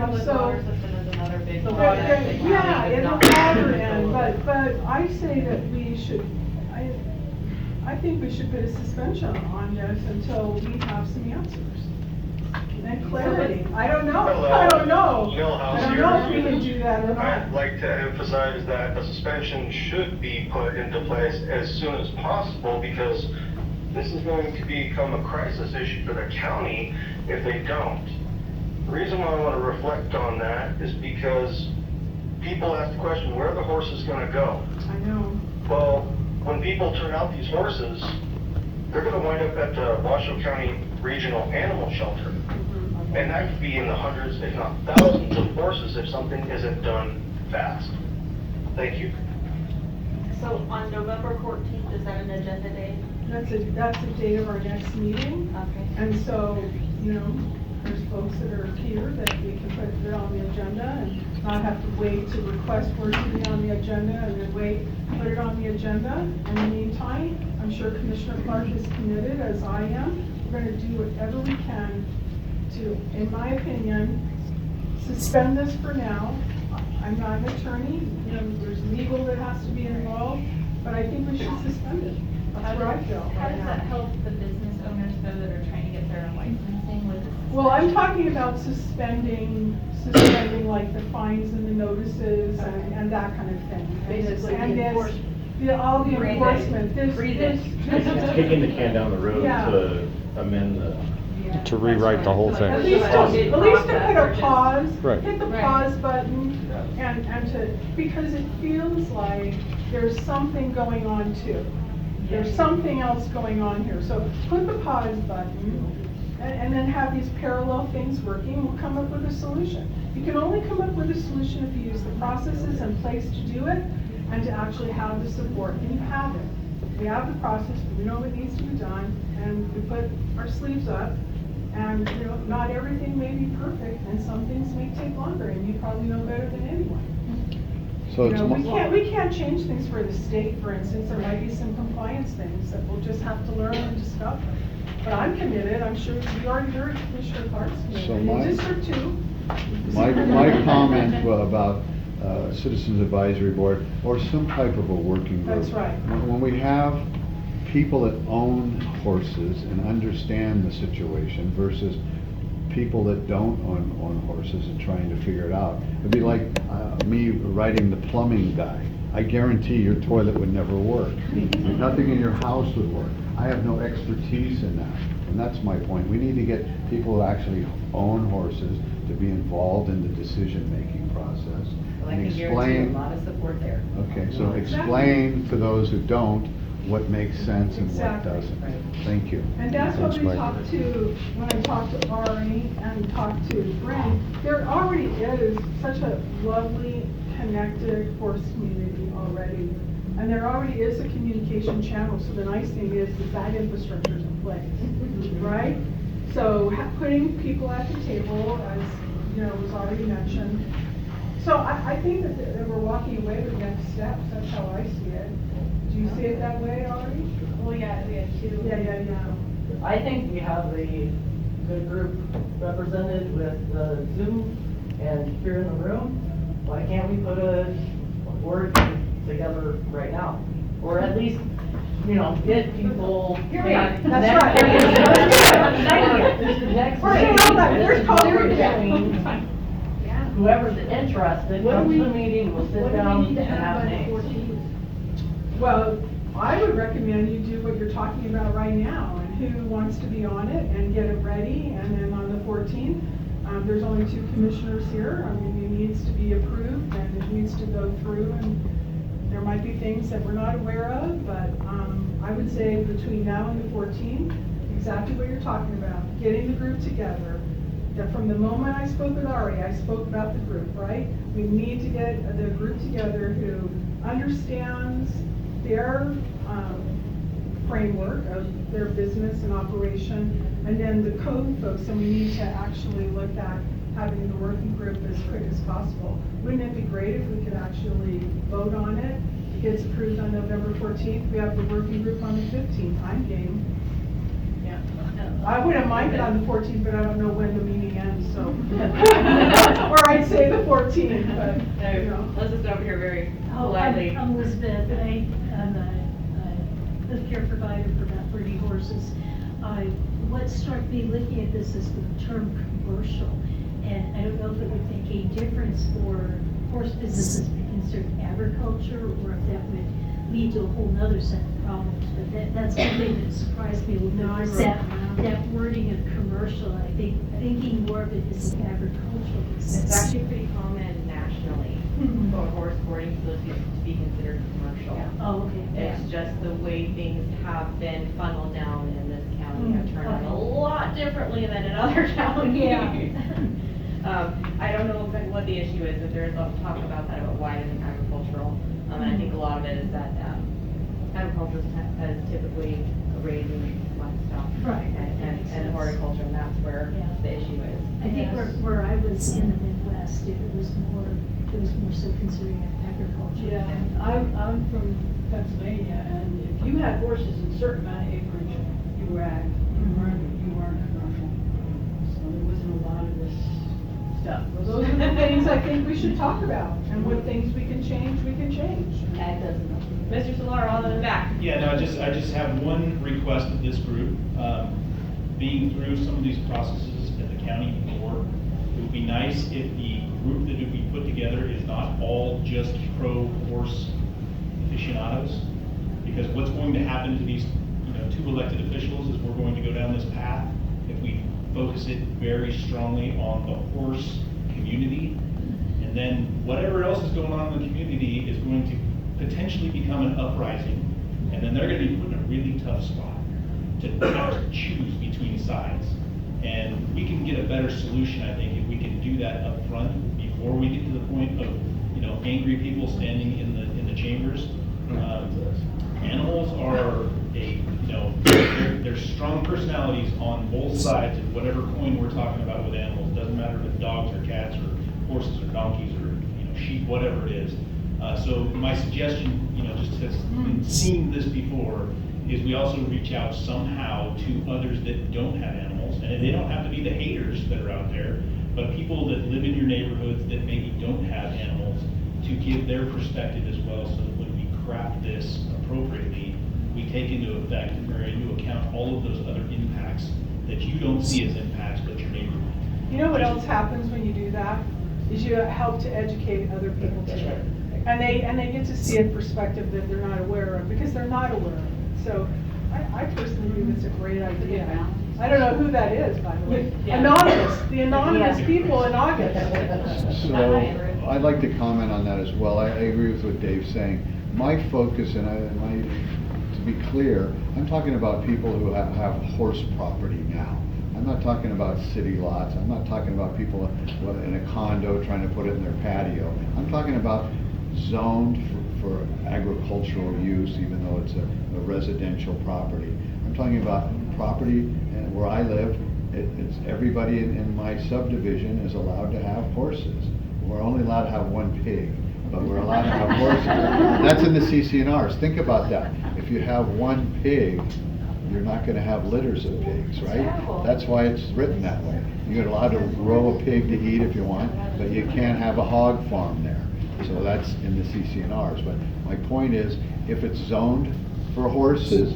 Public so. water system is another big The project. that county Yeah, does in the not have water control end, over. but I say that we should, I think we should put a suspension on this until we have some answers and clarity. I don't know, I don't know. I don't know if we can do that or I'd not. like to emphasize that a suspension should be put into place as soon as possible, because this is going to become a crisis issue for the county if they don't. The reason why I want to reflect on that is because people ask the question, where are the horses going to go? I know. Well, when people turn out these horses, they're going to wind up at the Washoe County Regional Animal Shelter. And that could be in the hundreds, if not thousands of horses if something isn't done fast. Thank you. So on November 14th, is that an agenda day? That's the date of our next meeting. Okay. And so, you know, there's folks that are here that we can put it on the agenda and not have to wait to request for it to be on the agenda and then wait, put it on the agenda. In the meantime, I'm sure Commissioner Clark is committed, as I am. We're gonna do whatever we can to, in my opinion, suspend this for now. I'm not an attorney, you know, there's legal that has to be involved, but I think we should suspend it. That's where I feel How right does that now. help the business owners though that are trying to get their licensing with this? Well, I'm talking about suspending like the fines and the notices and that kind of thing. Basically, And the this- enforcement. all the Breathe it. enforcement, this. Breathe it. It's kicking the can down the road Yeah. to amend the. To rewrite the whole At thing. least to put a pause, Right. hit the Right. pause button, and to, because it feels like there's something going on too. There's something else going on here, so put the pause button, and then have these parallel things working, we'll come up with a solution. You can only come up with a solution if you use the processes in place to do it, and to actually have the support, and you have it. We have the process, we know what needs to be done, and we put our sleeves up. And, you know, not everything may be perfect, and some things may take longer, and you probably know better than anyone. So You it's, know, mo- we can't change things for the state, for instance, there might be some compliance things that we'll just have to learn and discover. But I'm committed, I'm sure you already heard Commissioner Clark's committed, So in my- District 2. my comment about Citizens Advisory Board or some type of a working group. That's right. When we have people that own horses and understand the situation versus people that don't own horses and trying to figure it out. It'd be like me writing the plumbing guy. I guarantee your toilet would never work. Nothing in your house would work. I have no expertise in that. And that's my point. We need to get people who actually own horses to be involved in the decision-making process. Well, I and can guarantee explain. a lot of support there. Okay, so explain to those who don't what makes sense and what Exactly. doesn't. Thank you. And that's what Thanks, we Mike. talked to, when I talked to Ari and talked to Brent, there already is such a lovely, connected horse community already. And there already is a communication channel, so the nice thing is that infrastructure is in place, right? So putting people at the table, as, you know, was already mentioned. So I think that we're walking away with next steps, that's how I see it. Do you see it that way, Ari? Well, yeah, we had two. Yeah. I think we have a good group represented with the Zoom and here in the room. Why can't we put a board together right now? Or at least, you know, get people. Here we are. Next- That's right. Next We're saying all that. We're calling it. Yeah. Whoever's interested, What do come we- to the meeting, we'll sit What do down we need to and have have by the names. 14th? Well, I would recommend you do what you're talking about right now, and who wants to be on it, and get it ready, and then on the 14th, there's only 2 commissioners here, I mean, it needs to be approved, and it needs to go through, and there might be things that we're not aware of, but, I would say between now and the 14th, exactly what you're talking about, getting the group together. That from the moment I spoke with Ari, I spoke about the group, right? We need to get the group together who understands their framework of their business and operation, and then the code folks, and we need to actually look at having the working group as quick as possible. Wouldn't it be great if we could actually vote on it? It gets approved on November 14th, we have the working group on the 15th, I'm game. I wouldn't mind it on the 14th, but I don't know when the meeting ends, so. Or I'd say the 14th, but, you know. Let's just over here very Oh, politely. I'm Elizabeth, and the care provider for about 30 horses. What struck me looking at this is the term commercial. And I don't know if it would make a difference for horse businesses to be considered agriculture, or if that would lead to a whole nother set of problems. But that's something that surprised me a little No, I bit, wrote that, that down. that wording of commercial. I think, thinking more of it as agricultural. It's actually pretty common nationally Mhm. for horse boarding facilities to be considered commercial. Oh, okay. It's just the way things have been funneled down in this county have turned out a Okay. lot differently than in other counties. Yeah. I don't know what the issue is, but there is a lot of talk about that, about why it isn't agricultural. And I think a lot of it is that agriculture has typically raising livestock. Right, that And makes sense. horticulture, and that's where Yeah. the issue is. I think where I was in the Midwest, it was more so considering agriculture. Yeah, I'm from Pennsylvania, and if you had horses in a certain amount of acreage, you were ag, you weren't commercial. So there wasn't a lot of this stuff. Those are the things I think we should talk about, and what things we can change, we can change. Ag doesn't. Mr. Solar, all in the back. Yeah, no, I just have one request of this group. Being through some of these processes at the county before, it would be nice if the group that would be put together is not all just pro-horse aficionados. Because what's going to happen to these, two elected officials is we're going to go down this path if we focus it very strongly on the horse community. And then whatever else is going on in the community is going to potentially become an uprising. And then they're going to be put in a really tough spot to have to choose between sides. And we can get a better solution, I think, if we can do that up front before we get to the point of, angry people standing in the chambers. Animals are there's strong personalities on both sides of whatever coin we're talking about with animals. Doesn't matter if it's dogs or cats or horses or donkeys or sheep, whatever it is. So my suggestion, just has been seeing this before, is we also reach out somehow to others that don't have animals, and they don't have to be the haters that are out there, but people that live in your neighborhoods that maybe don't have animals, to give their perspective as well, so that when we craft this appropriately, we take into effect or into account all of those other impacts that you don't see as impacts, but your neighborhood. You know what else happens when you do that? Is you help to educate other people too. And they get to see a perspective that they're not aware of, because they're not aware of it. So I personally think it's a great idea. I don't know who that is, by the way. Anonymous, the anonymous people in August. So, I'd like to comment on that as well. I agree with what Dave's saying. My focus, to be clear, I'm talking about people who have horse property now. I'm not talking about city lots. I'm not talking about people in a condo trying to put it in their patio. I'm talking about zoned for agricultural use, even though it's a residential property. I'm talking about property, and where I live, it's everybody in my subdivision is allowed to have horses. We're only allowed to have one pig, but we're allowed to have horses. That's in the CC&Rs. Think about that. If you have one pig, you're not going to have litters of pigs, right? That's why it's written that way. You're allowed to grow a pig to eat if you want, but you can't have a hog farm there. So that's in the CC&Rs. But my point is, if it's zoned for horses,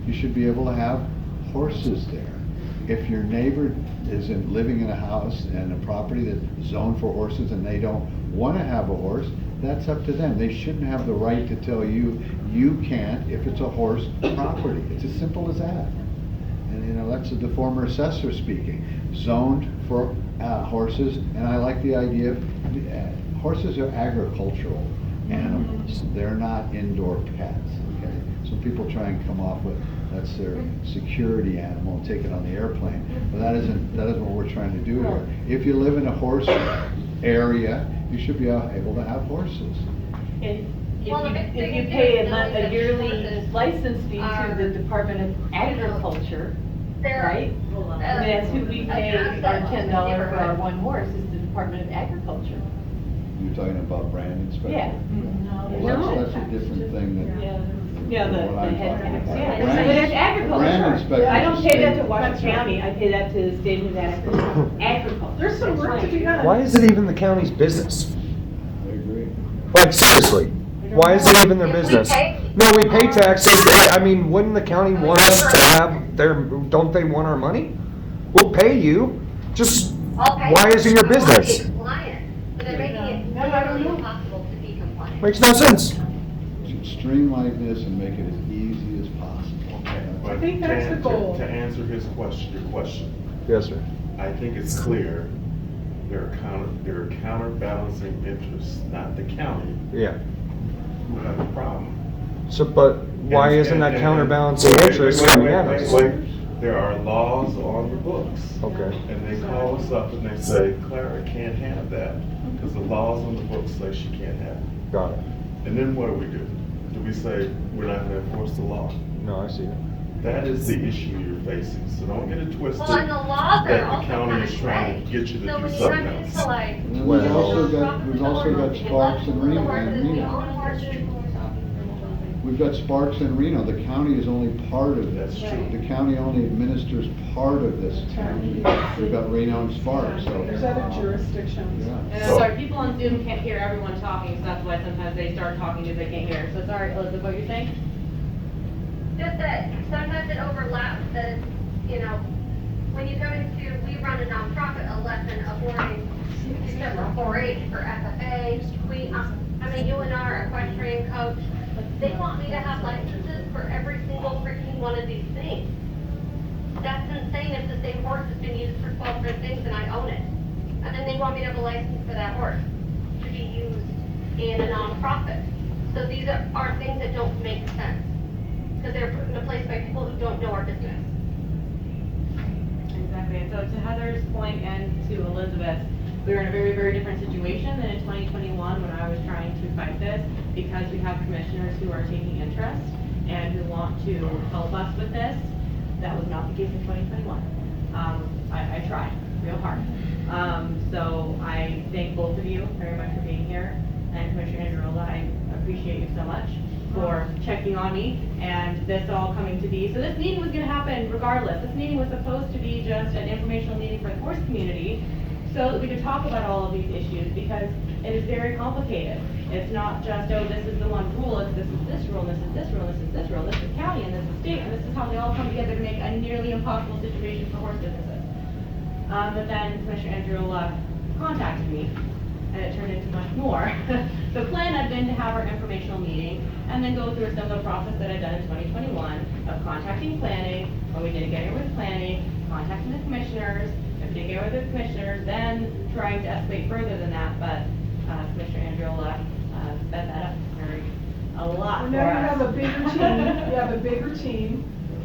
you should be able to have horses there. If your neighbor is living in a house and a property that's zoned for horses and they don't want to have a horse, that's up to them. They shouldn't have the right to tell you, you can't if it's a horse property. It's as simple as that. And that's the former assessor speaking. Zoned for horses, and I like the idea of horses are agricultural animals. They're not indoor pets, okay? Some people try and come off with, that's their security animal, and take it on the airplane. But that isn't what we're trying to do here. If you live in a horse area, you should be able to have horses. And Well, the if biggest you pay difference a yearly is license fee to our- the Department of Agriculture, There- right? And that's who we pay our $10 for our one horse, is the Department of Agriculture. You're talking about brand inspection? Yeah. Well, that's a different thing than. Yeah, the what I'm head talking tax, about. yeah. Brand- But it's agriculture. brand inspector I don't is pay that state- to Washoe County, I pay that to the state of agriculture. There's some work to be done. Why is it even the county's business? I agree. Like, seriously, why is it even their If we business? pay- No, we pay taxes. I mean, wouldn't the county want us to have don't they want our money? We'll pay you. Just, why isn't your business? Compliant, but they're making it No, I don't literally know. impossible to be compliant. Makes no sense. Streamline this and make it as easy as possible. But think that's to- the goal. To answer his question, your question, Yes, sir. I think it's clear there are counterbalancing interests, not the county, Yeah. who have a problem. So, but why isn't that counterbalancing interest coming at us? There are laws on the books. Okay. And they call us up and they say, Clara can't have that, because the laws on the books say she can't have it. Got it. And then what do? Do we say, we're not gonna enforce the law? No, I see it. That is the issue you're facing, so don't get it twisted. Well, and the laws are That also the county is kind of trying to vague. get you to So do when you something run else. into like. And then Well- we've also got Sparks and Reno. We've got Sparks and Reno. The county is only part of this. That's true. The county only administers part of this. We've got Reno and Sparks, so. There's other jurisdictions. Yeah. And I'm sorry, people on Zoom can't hear everyone talking, so that's why sometimes they start talking because they can't hear. So sorry, Elizabeth, what you're saying? Just that sometimes it overlaps, that, when you go into, we run a nonprofit, a lesson, a boarding, except for 4-H, for FFA, UNR, equestrian coach, they want me to have licenses for every single freaking one of these things. That's insane if the same horse has been used for 12 different things and I own it. And then they want me to have a license for that horse to be used in a nonprofit. So these are things that don't make sense, because they're put into place by people who don't know our business. Exactly, and so to Heather's point and to Elizabeth's, we were in a very, very different situation than in 2021 when I was trying to fight this, because we have commissioners who are taking interest and who want to help us with this. That was not the case in 2021. I tried real hard. So I thank both of you very much for being here, and Commissioner Andreola, I appreciate you so much for checking on me and this all coming to be. So this meeting was gonna happen regardless. This meeting was supposed to be just an informational meeting for the horse community so that we could talk about all of these issues, because it is very complicated. It's not just, oh, this is the one rule, it's this is this rule, this is this rule, this is this rule, this is county, and this is state, and this is how they all come together to make a nearly impossible situation for horse businesses. But then Commissioner Andreola contacted me, and it turned into much more. The plan had been to have our informational meeting, and then go through a similar process that I'd done in 2021 of contacting planning, when we didn't get here with planning, contacting the commissioners, if we didn't get with the commissioners, then trying to escalate further than that, but Commissioner Andreola sped that up a lot And for now you have a us. bigger team, we have a bigger team,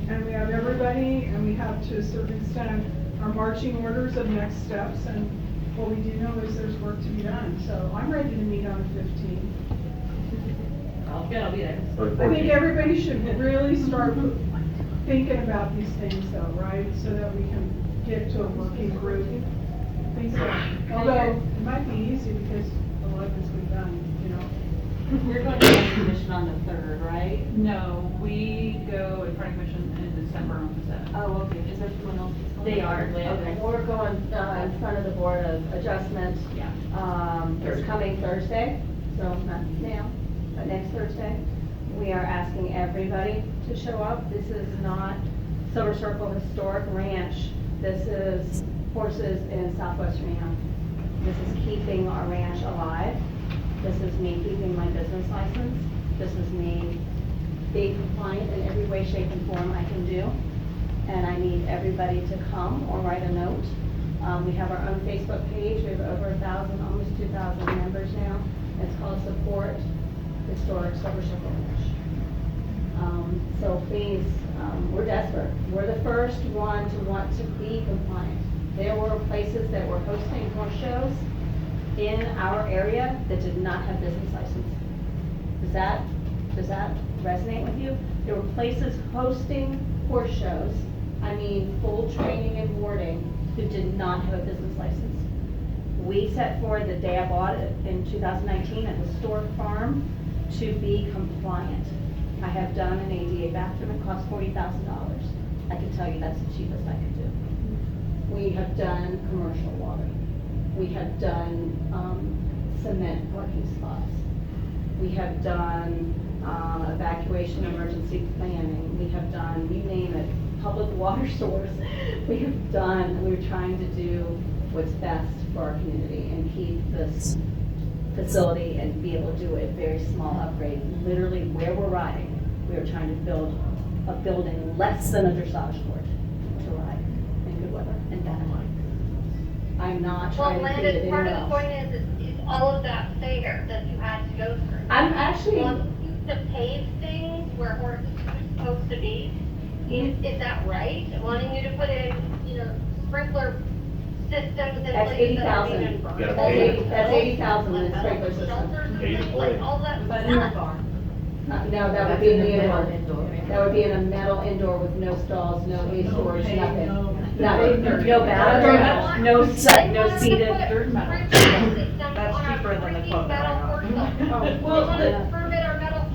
and we have everybody, and we have to a certain extent our marching orders of next steps, and what we do know is there's work to be done, so I'm ready to meet on the 15th. I'll be there. I think everybody should really start thinking about these things though, right, so that we can get to a working group. I think so. Although, it might be easy because a lot of it's been done, You're going to the commission on the 3rd, right? No, we go in front of commission in December on the 7th. Oh, okay. Is there someone else that's going? They are. Okay. We're going in front of the Board of Adjustment. Yeah. It's coming Thursday, so not now, but next Thursday. We are asking everybody to show up. This is not Silver Circle Historic Ranch. This is horses in Southwest Reno. This is keeping our ranch alive. This is me keeping my business license. This is me being compliant in every way, shape, and form I can do. And I need everybody to come or write a note. We have our own Facebook page. We have over 1,000, almost 2,000 members now. It's called Support Historic Silver Circle Ranch. So please, we're desperate. We're the first one to want to be compliant. There were places that were hosting horse shows in our area that did not have business license. Does that resonate with you? There were places hosting horse shows, I mean, full training and boarding, who did not have a business license. We set forward the day I bought it in 2019 at Historic Farm to be compliant. I have done an ADA bathroom, it cost $40,000. I can tell you that's the cheapest I could do. We have done commercial water. We have done cement parking spots. We have done evacuation emergency planning. We have done, you name it, public water source. We're trying to do what's best for our community and keep this facility and be able to do a very small upgrade. Literally where we're riding, we are trying to build a building less than a dressage court to ride in good weather and bad weather. I'm not Well, trying to create Landon, it part anywhere of the else. point is all of that fair that you had to go through. I'm actually, Want you to pave things where horses are supposed to be. Is that right? Wanting you to put in, sprinkler systems in That's places that are 80,000. even burned. Gotta pay. That's 80,000 in the sprinkler system. Shelters and Pay to things, play. like, all that But stuff. in a barn. No, that would be in the indoor. That would be in a metal indoor with no stalls, no waste storage, nothing. Nothing, no bathroom, no set, no seated. That's cheaper than the quote that I got. Well,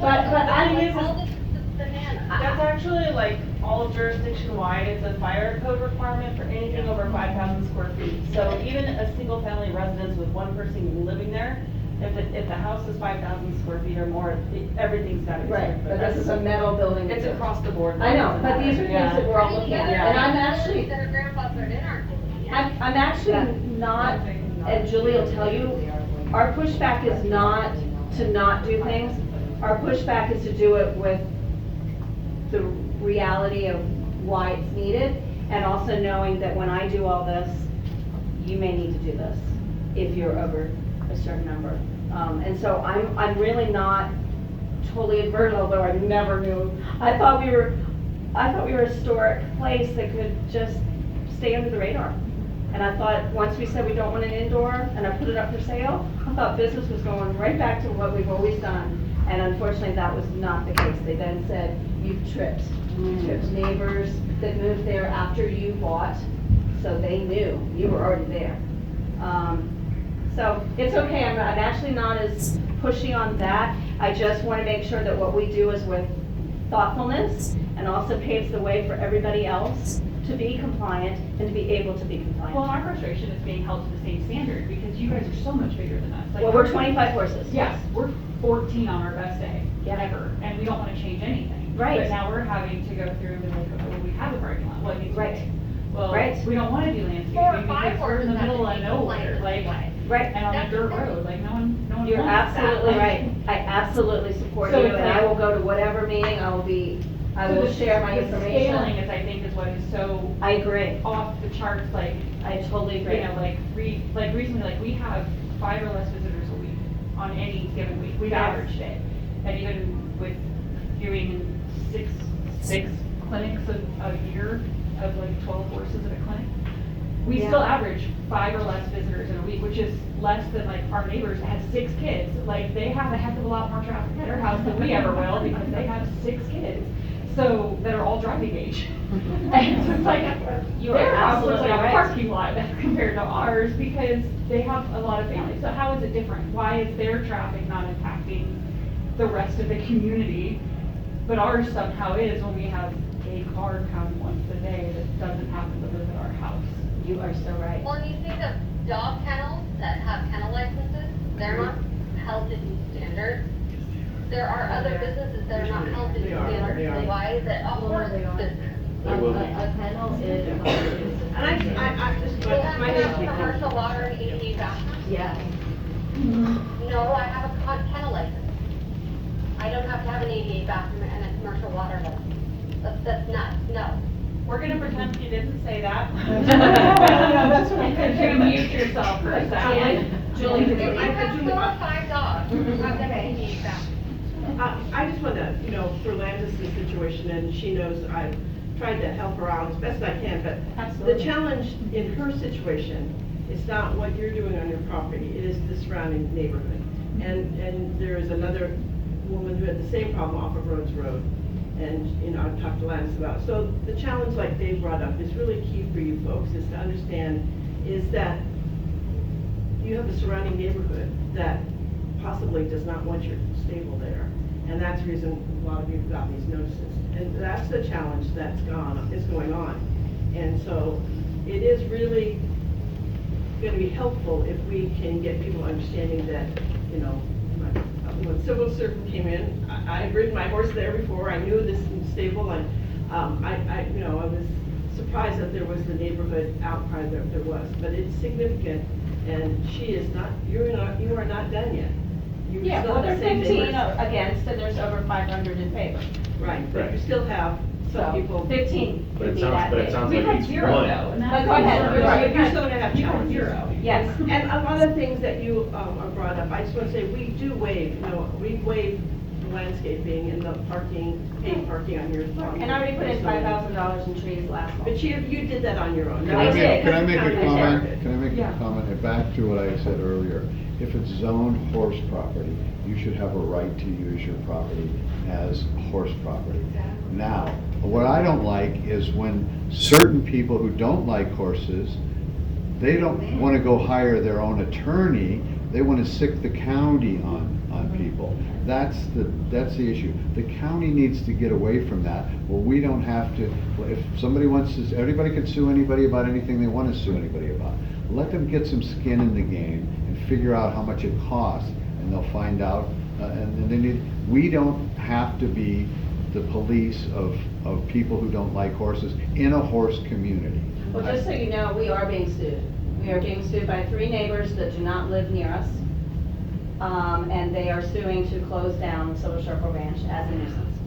But I think think All this is bananas. That's actually like all jurisdiction wide, it's a fire code requirement for anything over 5,000 square feet. So even a single family residence with one person living there, if the house is 5,000 square feet or more, everything's gotta be. Right, but this is a metal building. It's across the board. I know, but these are things that we're all looking at, and I'm actually, That are grandfathered in our I'm actually not, and Julie will tell you, our pushback is not to not do things. Our pushback is to do it with the reality of why it's needed, and also knowing that when I do all this, you may need to do this if you're over a certain number. And so I'm really not totally adverse, although I never knew. I thought we were a historic place that could just stay under the radar. And I thought, once we said we don't want an indoor, and I put it up for sale, I thought business was going right back to what we've always done. And unfortunately, that was not the case. They then said, you've tripped. You tripped neighbors that moved there after you bought, so they knew you were already there. So it's okay, I'm actually not as pushy on that. I just want to make sure that what we do is with thoughtfulness and also paves the way for everybody else to be compliant and to be able to be compliant. Well, our frustration is being held to the same standard, because you guys are so much bigger than us. Like, Well, we're 25 horses. Yes, we're 14 on our best day, Yeah. ever, and we don't wanna change anything. Right. But now we're having to go through and like, okay, well, we have a parking lot, what needs to be Right. made? Well, Right. we don't wanna do 4 or landscaping 5 because we're in the horses middle have of to be nowhere, compliant like, this way. Right. and on a That's dirt okay. road, like, no one You're wants that. absolutely Like, right. I absolutely support So you, it's and I like- will go to whatever meeting, I so will the- share my the information. Scaling is, I think, is what is so I agree. off the charts, like, I totally you agree. know, like recently, like we have 5 or less visitors a week on any given week. We've Yes. averaged it. And even with doing six clinics a year of like 12 horses at a clinic, we Yeah. still average 5 or less visitors in a week, which is less than like our neighbors that have 6 kids. Like they have a heck of a lot more traffic at their house than we ever will, because they have 6 kids. So, that are all driving age. And so it's like, You are their house looks absolutely like a right. parking lot compared to ours, because they have a lot of families. So how is it different? Why is their traffic not impacting the rest of the community, but ours somehow is when we have a car come once a day that doesn't happen to live at our house? You are so right. Well, and you think of dog kennels that have kennel licenses, they're not held to these standards. There are other businesses that are not held to these standards. Why is it a horse business? There will be. A kennel is. And I just, Do you have my to have husband. commercial water and ADA bathrooms? Yeah. No, I have a kennel license. I don't have to have an ADA bathroom and a commercial water license. That's nuts, no. We're gonna pretend you didn't say that. That's what I Could you mute yourself for a second? Julie, did you I leave? have 4 or 5 dogs who have an ADA bathroom. I just want to, for Landis' situation, and she knows I've tried to help her out as best I can, but Absolutely. the challenge in her situation is not what you're doing on your property, it is the surrounding neighborhood. And there is another woman who had the same problem off of Rhodes Road, and, I've talked to Landis about it. So the challenge, like Dave brought up, is really key for you folks, is to understand, is that you have a surrounding neighborhood that possibly does not want your stable there. And that's the reason a lot of you have gotten these notices. And that's the challenge that's going on. And so it is really going to be helpful if we can get people understanding that, when civil servant came in, I'd ridden my horse there before, I knew this stable, and, you know, I was surprised that there was the neighborhood outcry that there was, but it's significant, and she is not, you are not done yet. You Yeah, still well, have there's the same 15 neighbors. against, and there's over 500 in favor. Right, but you Right. still have some So, people. 15 But would it be sounds, that but it big. sounds We've like had each zero one. though, and But that's. go ahead. Right, you're still gonna have We've had challenges. zero. Yes. And one of the things that you are brought up, I just want to say, we do waive, you know, we waive landscaping and the parking, paid parking on your. And I already put in $5,000 in trees last month. But you did that on your own. Can I I did. make, can I make County a comment? did. Can I make Yeah. a comment? Back to what I said earlier. If it's zoned horse property, you should have a right to use your property as horse property. Now, what I don't like is when certain people who don't like horses, they don't want to go hire their own attorney, they want to sick the county on people. That's the issue. The county needs to get away from that, where we don't have to, if somebody wants to, everybody can sue anybody about anything they want to sue anybody about. Let them get some skin in the game and figure out how much it costs, and they'll find out, and then we don't have to be the police of people who don't like horses in a horse community. Well, just so you know, we are being sued. We are being sued by 3 neighbors that do not live near us. And they are suing to close down Silver Circle Ranch as a nuisance.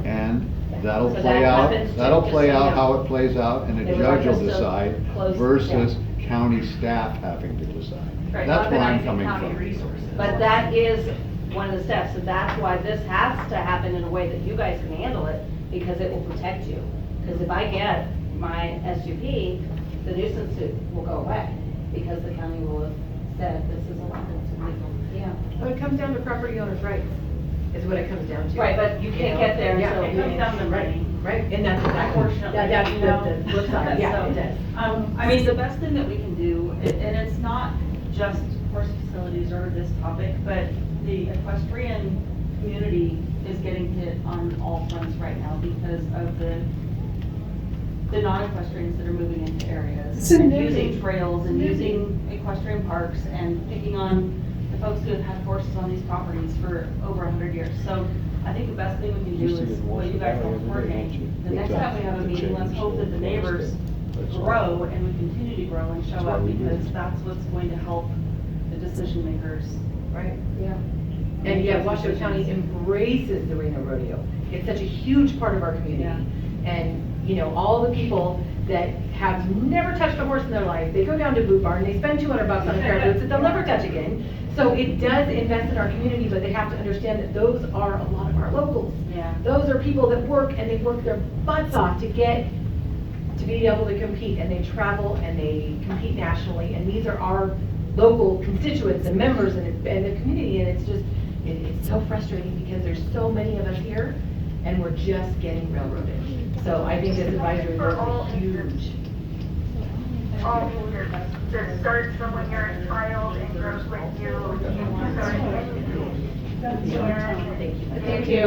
And that'll So play that out, happens too, that'll just play so you out know. how it plays out, and a They would judge like will us to decide close versus down. county staff having to decide. Right, That's where I'm weaponizing coming county from. resources. But that is one of the steps, so that's why this has to happen in a way that you guys can handle it, because it will protect you. Because if I get my SUP, the nuisance suit will go away, because the county will have said this is allowed, it's illegal. Yeah. Well, it comes down to property owners' rights, is what it comes down to. Right, but you can't get there Yeah, until. It comes down to Right, money. right, and that's exactly, Unfortunately, that's you know. the flip side, yeah, it does. I mean, the best thing that we can do, and it's not just horse facilities or this topic, but the equestrian community is getting hit on all fronts right now because of the non-equestrians that are moving into areas and using trails and using equestrian parks and picking on the folks who have had horses on these properties for over 100 years. So I think the best thing we can do is what you guys help coordinate. The next time we have a meeting, let's hope that the neighbors grow and we continue to grow and show up, because that's what's going to help the decision makers. Right, yeah. And yet Washoe County embraces the Reno Rodeo. It's such a huge part of our community. And, you know, all the people that have never touched a horse in their life, they go down to Boot Barn, they spend $200 on a pair of boots that they'll never touch again. So it does invest in our community, but they have to understand that those are a lot of our locals. Yeah. Those are people that work and they work their butts off to be able to compete, and they travel and they compete nationally, and these are our local constituents and members and the community, and it's just, it's so frustrating because there's so many of us here and we're just getting railroaded. So I think this advisory board is huge. All ages. This starts from when you're a child and grows with you. You start Thank you. Thank you.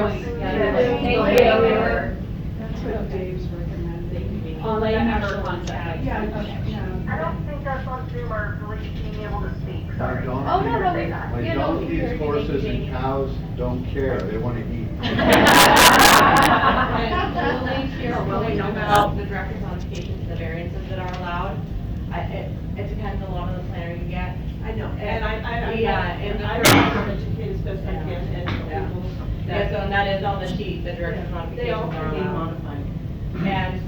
That's what Dave's recommending. I'll let you have her contact. Yeah, yeah. I don't think that's on Zoom or really being able to speak, My sorry. donkeys, horses, and cows don't care, they want to eat. And really, to your point about the direct personifications, the variances that are allowed, it depends a lot on the planner you get. I know, And and I try to educate as best I can, and people. Yeah, so and that is on the sheet, the direct personifications They all are can be allowed. modified. And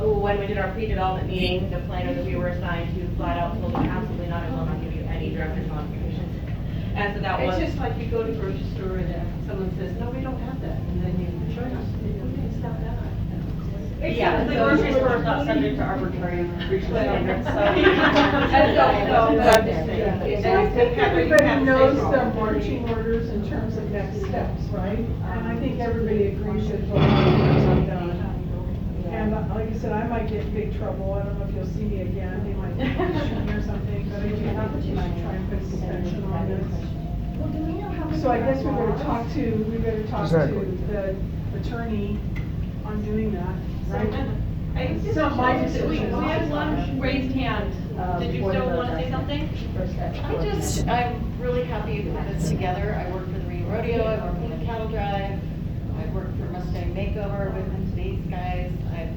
when we did our pre-development meeting, the planner that we were assigned to flat out told us absolutely not, I will not give you any direct personifications. And so that was. It's just like you go to grocery store and someone says, no, we don't have that, and then you show us, it's not that. Yeah, The grocery store is not subject to arbitrary regional standards, so. And I think everybody knows the marching orders in terms of next steps, right? And I think everybody agrees that those are done. And like I said, I might get in big trouble, I don't know if you'll see me again, they might shoot me or something, but I do have to try and put a suspension on this. So I guess we better talk to the attorney on doing that, right? It's not my decision. We have one raised hand. Did you still want to say something? I'm really happy to put this together. I work for the Rio Rodeo, I work for the Cattle Drive, I work for Mustang Makeover with these guys. I've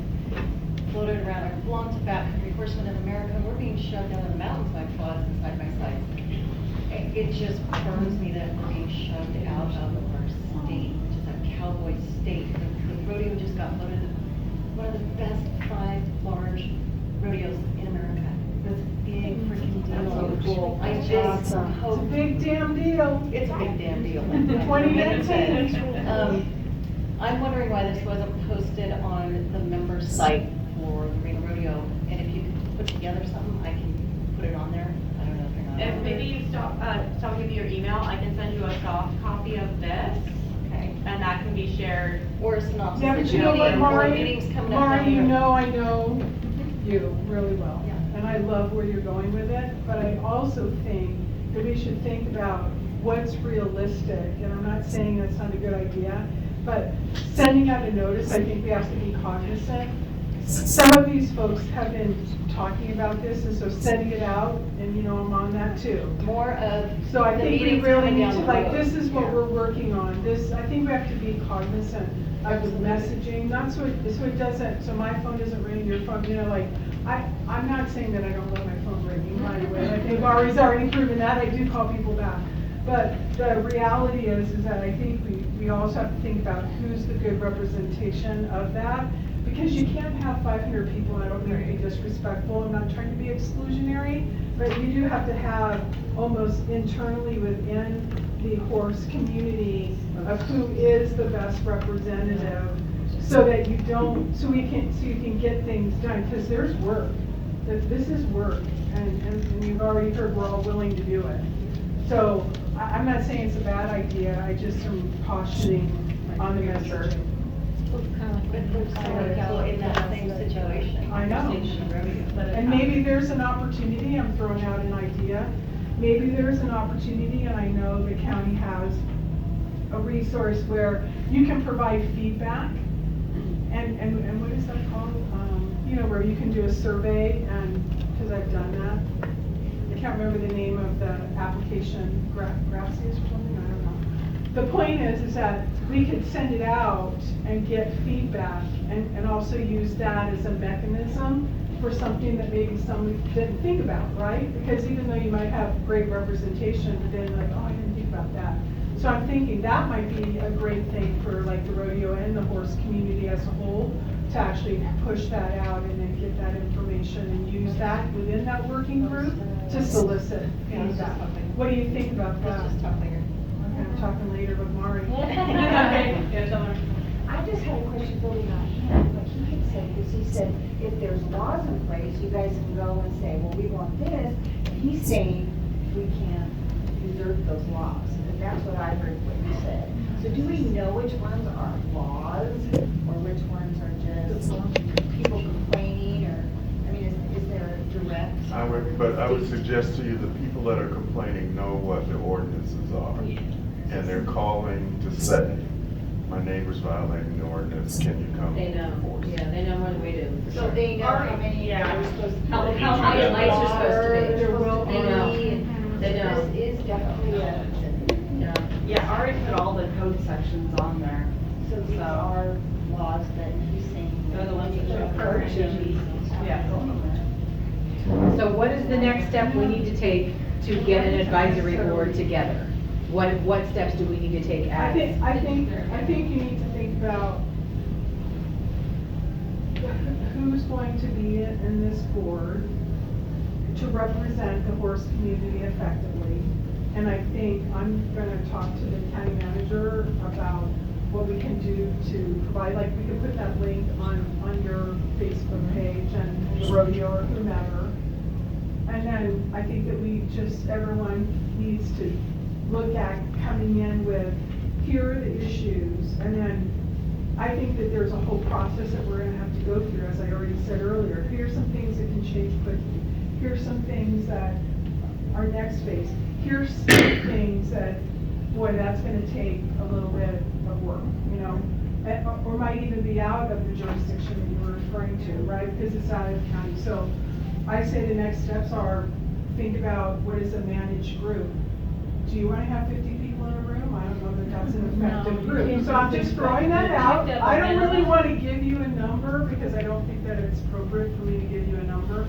floated around, I belong to Backcountry Horsemen in America, and we're being shoved down in the mountains by quads and side by side. It just burns me that we're being shoved out of our state, which is a cowboy state. The rodeo just got voted one of the best 5 large rodeos in America. It's a big freaking deal. I just hope. It's a big damn deal. It's a big damn deal. 2019. I'm wondering why this wasn't posted on the member site for the Rio Rodeo, and if you could put together something, I can put it on there. I don't know if you're not. If maybe you stop giving me your email, I can send you a soft copy of this. Okay. And that can be shared. Or a synopsis. Yeah, but you know what, Mari, you up. know I know you really well. Yeah. And I love where you're going with it, but I also think that we should think about what's realistic. And I'm not saying that's not a good idea, but sending out a notice, I think we have to be cognizant. Some of these folks have been talking about this, and so sending it out, and you know, I'm on that too. More of So I the think we meetings really coming need down to, the like, road. this is what Yeah. we're working on. This, I think we have to be cognizant of the messaging, not so it doesn't, so my phone doesn't ring, your phone, you know, like, I'm not saying that I don't let my phone ring, by the way. I think Ari's already proven that, I do call people back. But the reality is that I think we also have to think about who's the good representation of that. Because you can't have 500 people, and I don't mean to be disrespectful, I'm not trying to be exclusionary, but you do have to have almost internally within the horse community of who is the best representative, so that you don't, so you can get things done, because there's work. This is work, and you've already heard we're all willing to do it. So I'm not saying it's a bad idea, I just am cautioning on the messaging. So in that same situation. I know. And maybe there's an opportunity, I'm throwing out an idea, maybe there's an opportunity, and I know the county has a resource where you can provide feedback, and what is that called? You know, where you can do a survey, and, because I've done that. I can't remember the name of the application, Gracias or something, I don't know. The point is that we could send it out and get feedback, and also use that as a mechanism for something that maybe someone didn't think about, right? Because even though you might have great representation, but then like, oh, I didn't think about that. So I'm thinking that might be a great thing for like the rodeo and the horse community as a whole, to actually push that out and then get that information and use that within that working group to solicit feedback. What do you think about that? Let's just talk later. Okay, I'm talking later with Mari. I just had a question building on him, like he had said, because he said, if there's laws in place, you guys can go and say, well, we want this, and he's saying we can't usurp those laws, and that's what I heard what you said. So do we know which ones are laws, or which ones are just people complaining, or, I mean, is there a direct? I would suggest to you, the people that are complaining know what the ordinances are. And they're calling to say, my neighbor's violating the ordinance, can you come? They know, enforce?" yeah, they know more than we do. So they know how many are supposed to be. How high lights are supposed to be. There will They know. They know. This is definitely a, Yeah, Ari put all the code sections on there. so these are laws that he's saying. They're the ones that should encourage you. Yeah. So what is the next step we need to take to get an advisory board together? What steps do we need to take I as? think you need to think about who's going to be in this board to represent the horse community effectively. And I think I'm gonna talk to the county manager about what we can do to provide, like, we could put that link on your Facebook page and the rodeo or whomever. And then I think that everyone needs to look at coming in with, here are the issues, and then I think that there's a whole process that we're gonna have to go through, as I already said earlier. Here's some things that can change quickly. Here's some things that are next phase. Here's some things that, boy, that's gonna take a little bit of work, you know? or might even be out of the jurisdiction that you were referring to, right? Because it's out of the county. So I say the next steps are, think about what is a managed group. Do you want to have 50 people in a room? I don't know that that's an effective group. So I'm just throwing that out. I don't really want to give you a number because I don't think that it's appropriate for me to give you a number.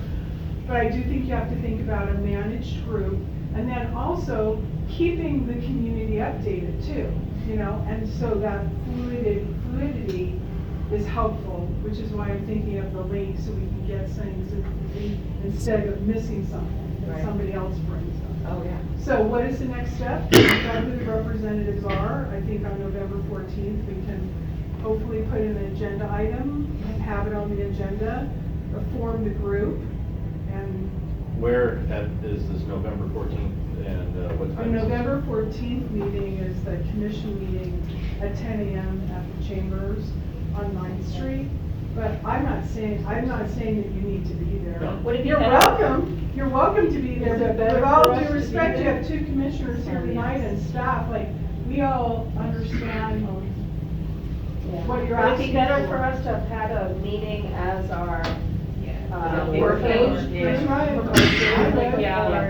But I do think you have to think about a managed group, and then also keeping the community updated too, you know, and so that fluidity is helpful, which is why I'm thinking of the link, so we can get things instead of missing something that somebody else brings up. Oh, yeah. So what is the next step? Find out who the representatives are. I think on November 14th, we can hopefully put in an agenda item, have it on the agenda, form the group, and Where is this November 14th and what our time? November 14th meeting is the commission meeting at 10 a.m. at the Chambers on 9th Street. But I'm not saying that you need to be there. Would it be You're better- welcome. You're welcome to be there, Is it but better with all for us due to be respect, you there? have two commissioners here tonight and staff, like, we all understand what you're Would it asking be better for. for us to have had a meeting as our, Yeah. working? That's right.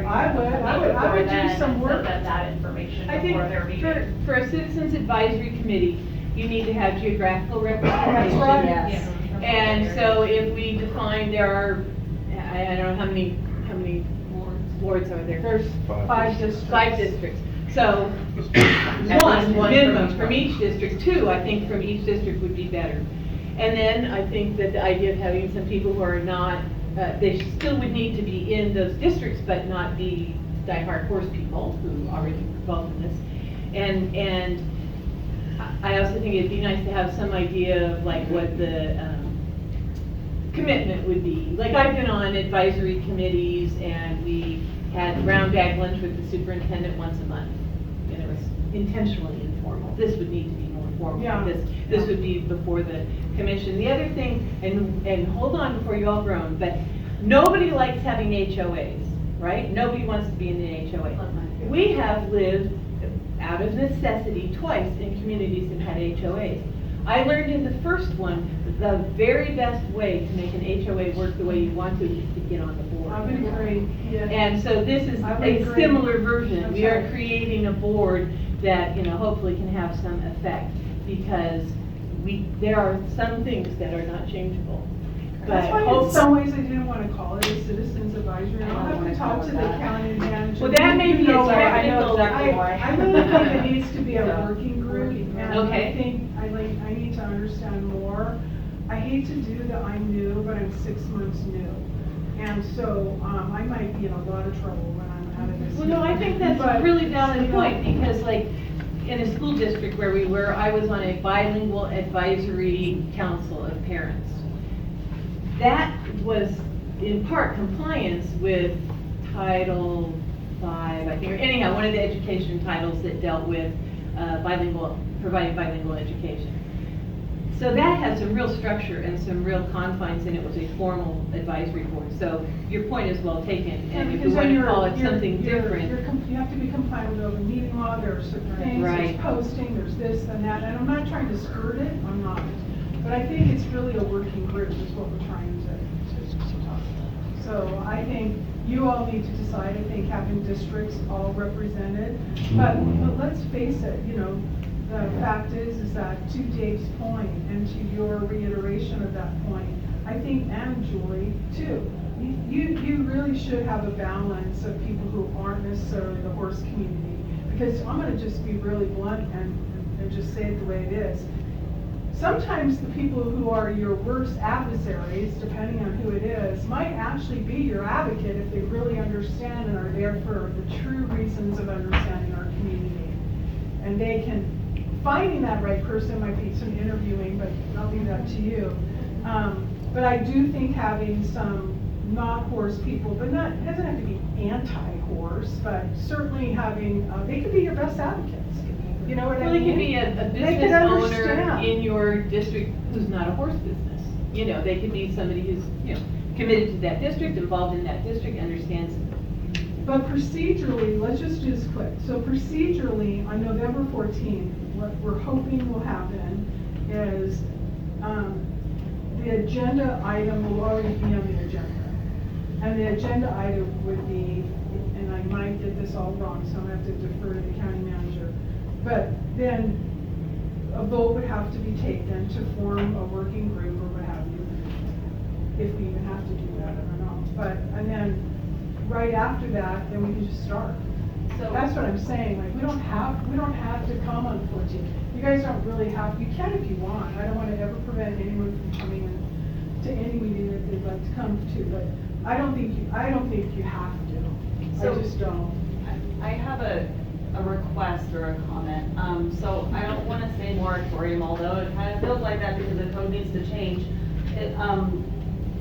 I would do some work. Send them that information I think before their meeting. for a citizens advisory committee, you need to have geographical representation. That's right. Yes. And so if we define there are, I don't know how many wards are there? There's 5 districts. 5 districts. So one minimum from each district, 2 I think from each district would be better. And then I think that the idea of having some people who are not, they still would need to be in those districts, but not be diehard horse people who already are involved in this. And I also think it'd be nice to have some idea of like what the commitment would be. Like I've been on advisory committees and we had round bag lunch with the superintendent once a month. And it was intentionally informal. This would need to be more formal. Yeah. This would be before the commission. The other thing, and hold on before you all groan, but nobody likes having HOAs, right? Nobody wants to be in an HOA. We have lived out of necessity twice in communities that had HOAs. I learned in the first one, the very best way to make an HOA work the way you want to is to get on the board. I would agree, yeah. And so this is I would a agree. similar version. That's We are right. creating a board that, you know, hopefully can have some effect because there are some things that are not changeable. That's But why in hope- some ways I didn't want to call it a citizens advisory. I'll have to talk to the county manager. Well, that may be You know a why. technical- I know exactly why. I really think it needs to be a Yeah. working group. And Okay. I think I need to understand more. I hate to do the I'm new, but I'm 6 months new. And so, I might be in a lot of trouble when I'm out of this. Well, no, I think that's But, a really valid you know, point, because like, in a school district where we were, I was on a bilingual advisory council of parents. That was in part compliance with Title V, I think, or anyhow, one of the education titles that dealt with providing bilingual education. So that had some real structure and some real confines, and it was a formal advisory board. So your point is well taken, and if we because want then to call it you're- something you're- different. you have to be compliant with open meeting law, there are certain things, there's Right. posting, there's this and that, and I'm not trying to skirt it, I'm not. But I think it's really a working group is what we're trying to talk about. So I think you all need to decide, I think having districts all represented, but let's face it, you know, the fact is that to Dave's point and to your reiteration of that point, I think, and Julie too, you really should have a balance of people who aren't necessarily the horse community. Because I'm gonna just be really blunt and just say it the way it is. Sometimes the people who are your worst adversaries, depending on who it is, might actually be your advocate if they really understand and are there for the true reasons of understanding our community. And they can, finding that right person might be some interviewing, but I'll leave that to you. But I do think having some not horse people, but not, it doesn't have to be anti-horse, but certainly having, they could be your best advocates. You know what I mean? Well, it could be a They could business owner understand. in your district who's not a horse business. You know, they could be somebody who's, you know, committed to that district, involved in that district, understands. But procedurally, let's just do this quick. So procedurally, on November 14th, what we're hoping will happen is, the agenda item will already be on the agenda. And the agenda item would be, and I might get this all wrong, so I'm gonna have to defer to the county manager. But then a vote would have to be taken to form a working group or what have you. If we even have to do that, I don't know. But, and then right after that, then we can just start. So That's what I'm saying, like, we don't have to come on 14th. You guys don't really have, you can if you want. I don't want to ever prevent anyone from coming in to any meeting that they'd like to come to, but I don't think you have to. I just don't. I have a request or a comment. So I don't want to say moratorium, although it kind of feels like that because the code needs to change.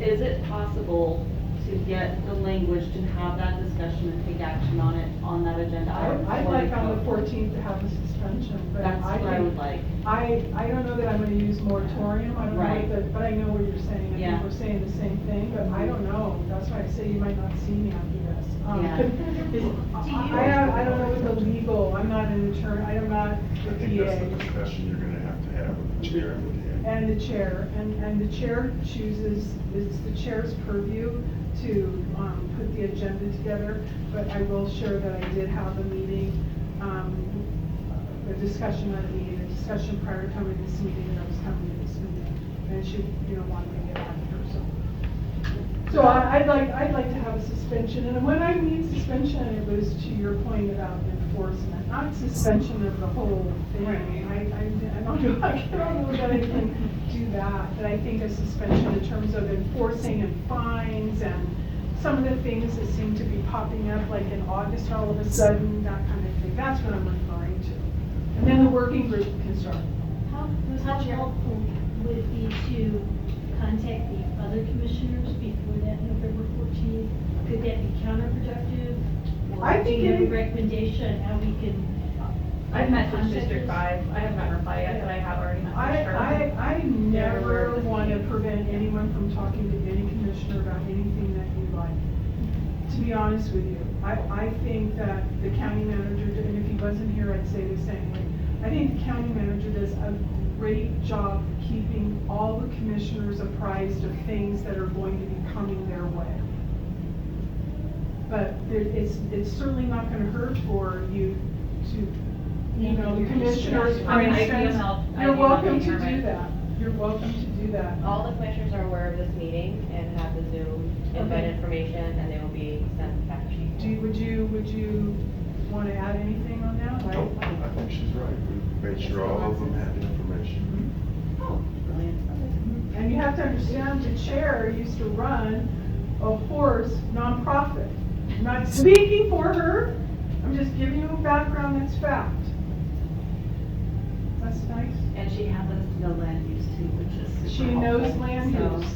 Is it possible to get the language to have that discussion and take action on it on that agenda? I'd like on the 14th to have a suspension, but That's what I would like. I don't know that I'm going to use moratorium, I don't Right. know, but I know what you're saying. I Yeah. think we're saying the same thing, but I don't know. That's why I say you might not see me after this. I don't know what the legal, I'm not an attorney, I'm not I the think that's the PA. discussion you're gonna have with the chair and with the And the chair, and the chair chooses, it's the chair's purview to put the agenda together, but I will share that I did have a meeting, a discussion prior to coming to this meeting, and I was coming to this meeting, and she, wanted me to get back to her, so. So I'd like to have a suspension, and when I mean suspension, it was to your point about enforcement, not suspension of the whole thing. I don't know that I can do that, but I think a suspension in terms of enforcing and fines and some of the things that seem to be popping up, like in August all of a sudden, that kind of thing. That's what I'm referring to. And then the working group can start. How helpful would it be to contact the other commissioners before that November 14th? Could that be counterproductive? I think Do you have a it- recommendation how we can? I've messaged contact District us? 5, I have not replied yet, but I have already messaged her. I never want to prevent anyone from talking to any commissioner about anything that you like, to be honest with you. I think that the county manager, and if he wasn't here, I'd say the same way. I think the county manager does a great job keeping all the commissioners apprised of things that are going to be coming their way. But it's certainly not going to hurt for you to, the commissioners, for instance, you're welcome to do that. You're welcome to do that. All the commissioners are aware of this meeting and have the Zoom invite information, and they will be sent the fact sheet. Would you want to add anything on that? Nope, I think she's right. We made sure all of them had the information. Oh, brilliant. And you have to understand, the chair used to run a horse nonprofit. I'm not speaking for her, I'm just giving you a background that's fact. That's nice. And she happens to know land use too, which is super She knows helpful. land So- use.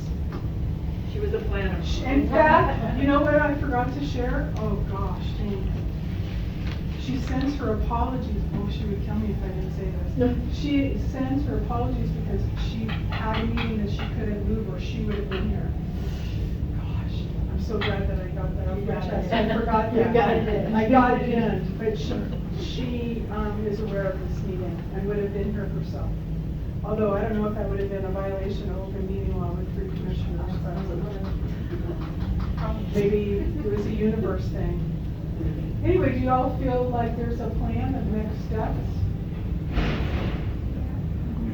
She was a planner. In fact, you know what I forgot to share? Oh, gosh, dang it. She sends her apologies, she would kill me if I didn't say this. She sends her apologies because she had a meeting that she couldn't move, or she would have been here. Gosh, I'm so glad that I got that off my chest. I forgot that. You got it in. I got it in, but she is aware of this meeting and would have been here herself. Although I don't know if that would have been a violation of open meeting law with 3 commissioners, but maybe it was a universe thing. Anyway, do you all feel like there's a plan of next steps?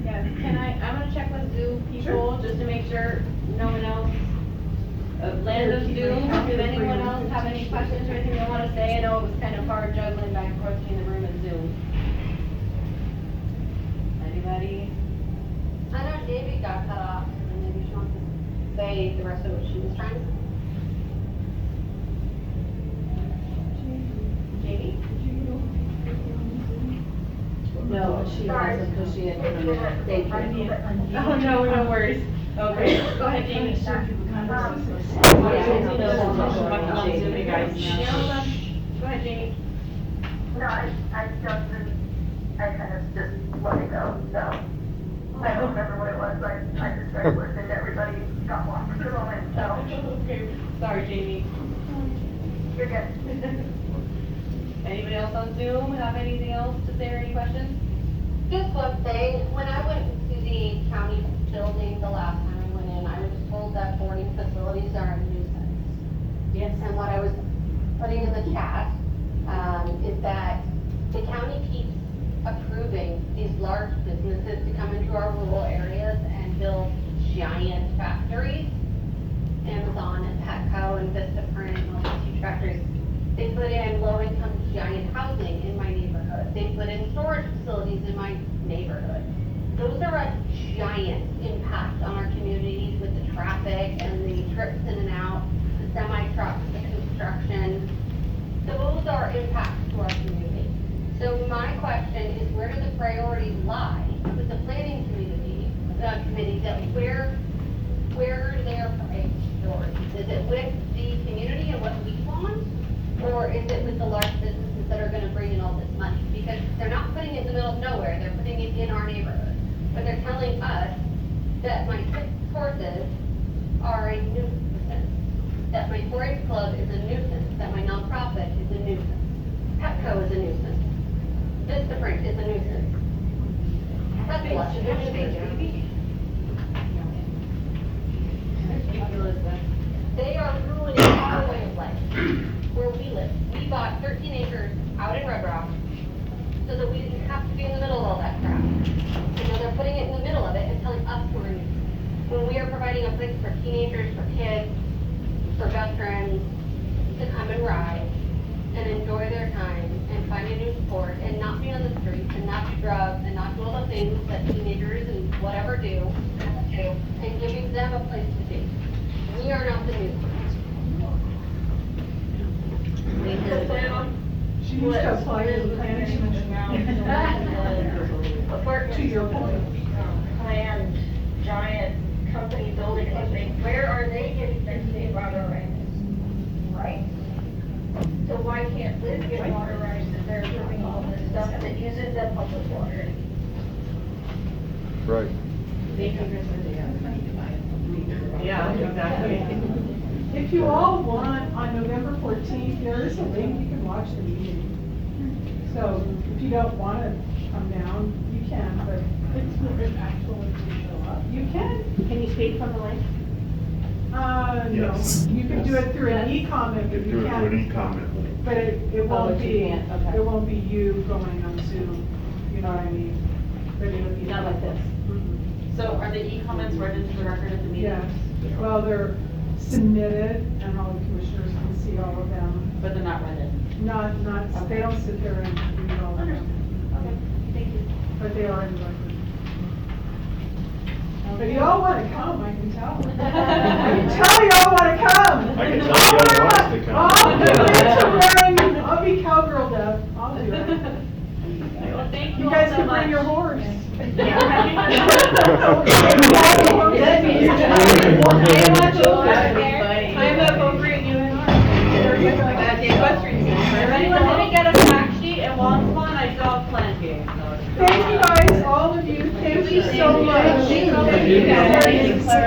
Yes, I'm gonna check with Zoom people, Sure. just to make sure no one else, land of Zoom, did anyone else have any questions or anything they wanna say? I know it was kind of hard juggling back and forth between the room and Zoom. Anybody? I know Davy got cut off, and maybe she wants to say the rest of what she was trying to say. Jamie? No, she hasn't, because she had been on that. Thank you. Oh, no worries. Okay, go ahead, Jamie. Yeah, I know that's what I'm Zoom, you guys. Go ahead, Jamie. No, I kind of just let it go, so. I don't remember what it was, but I just started listening to everybody got lost for a moment, so. Okay, sorry, Jamie. You're good. Anybody else on Zoom have anything else to say or any questions? Just one thing, when I went to the county building the last time I went in, I was told that boarding facilities are a nuisance. Yes. And what I was putting in the chat, is that the county keeps approving these large businesses to come into our rural areas and build giant factories. Amazon and Petco and Vistaprint and all these huge factories. They put in low-income giant housing in my neighborhood. They put in storage facilities in my neighborhood. Those are a giant impact on our communities with the traffic and the trips in and out, the semi-trucks, the construction. Those are impacts to our community. So my question is, where do the priorities lie with the planning committee that where are their priorities? Is it with the community and what we want? Or is it with the large businesses that are gonna bring in all this money? Because they're not putting it in the middle of nowhere, they're putting it in our neighborhood. But they're telling us that my 6 horses are a nuisance, that my 4-H club is a nuisance, that my nonprofit is a nuisance. Petco is a nuisance. Vistaprint is a nuisance. Tesla is a nuisance. They are ruining our way of life, where we live. We bought 13 acres out in Red Rock so that we didn't have to be in the middle of all that crap. And now they're putting it in the middle of it and telling us we're new. When we are providing a place for teenagers, for kids, for veterans to come and ride and enjoy their time and find a new sport and not be on the streets and not do drugs and not do all the things that teenagers and whatever do, and giving them a place to be. We are not the new. She used to apply to the planning commission now. To your point. Planned giant company building something, where are they getting their state water rights? Right? So why can't Liz get water rights if they're doing all this stuff that uses the public water? Right. Yeah, exactly. If you all want, on November 14th, there is a link, you can watch the meeting. So if you don't want to come down, you can, but it's more impactful if you show up. You can. Can you speak from the link? Yes. No, you can do it through an e-comment, but you Do it can't. with an e-comment link. But it won't but you be, can't, okay. it won't be you going on Zoom, you know what I mean? But it'll be. Not like this. Mhm. So are the e-comments read into the record of the meeting? Yes, well, they're submitted and all the commissioners can see all of them. But they're not read in? Not, they don't sit there and read all of them. Okay, thank you. But they are in the record. But you all wanna come, I can tell. I can tell you all wanna come. I can tell you all want us to come. I'll be cowgirled up, I'll do it. Well, thank You guys can bring your horse. I'm appropriate you and everyone, let me get a fact sheet and once one, I still have plenty. Thank you guys, all of you, thank you so much. Thank you guys.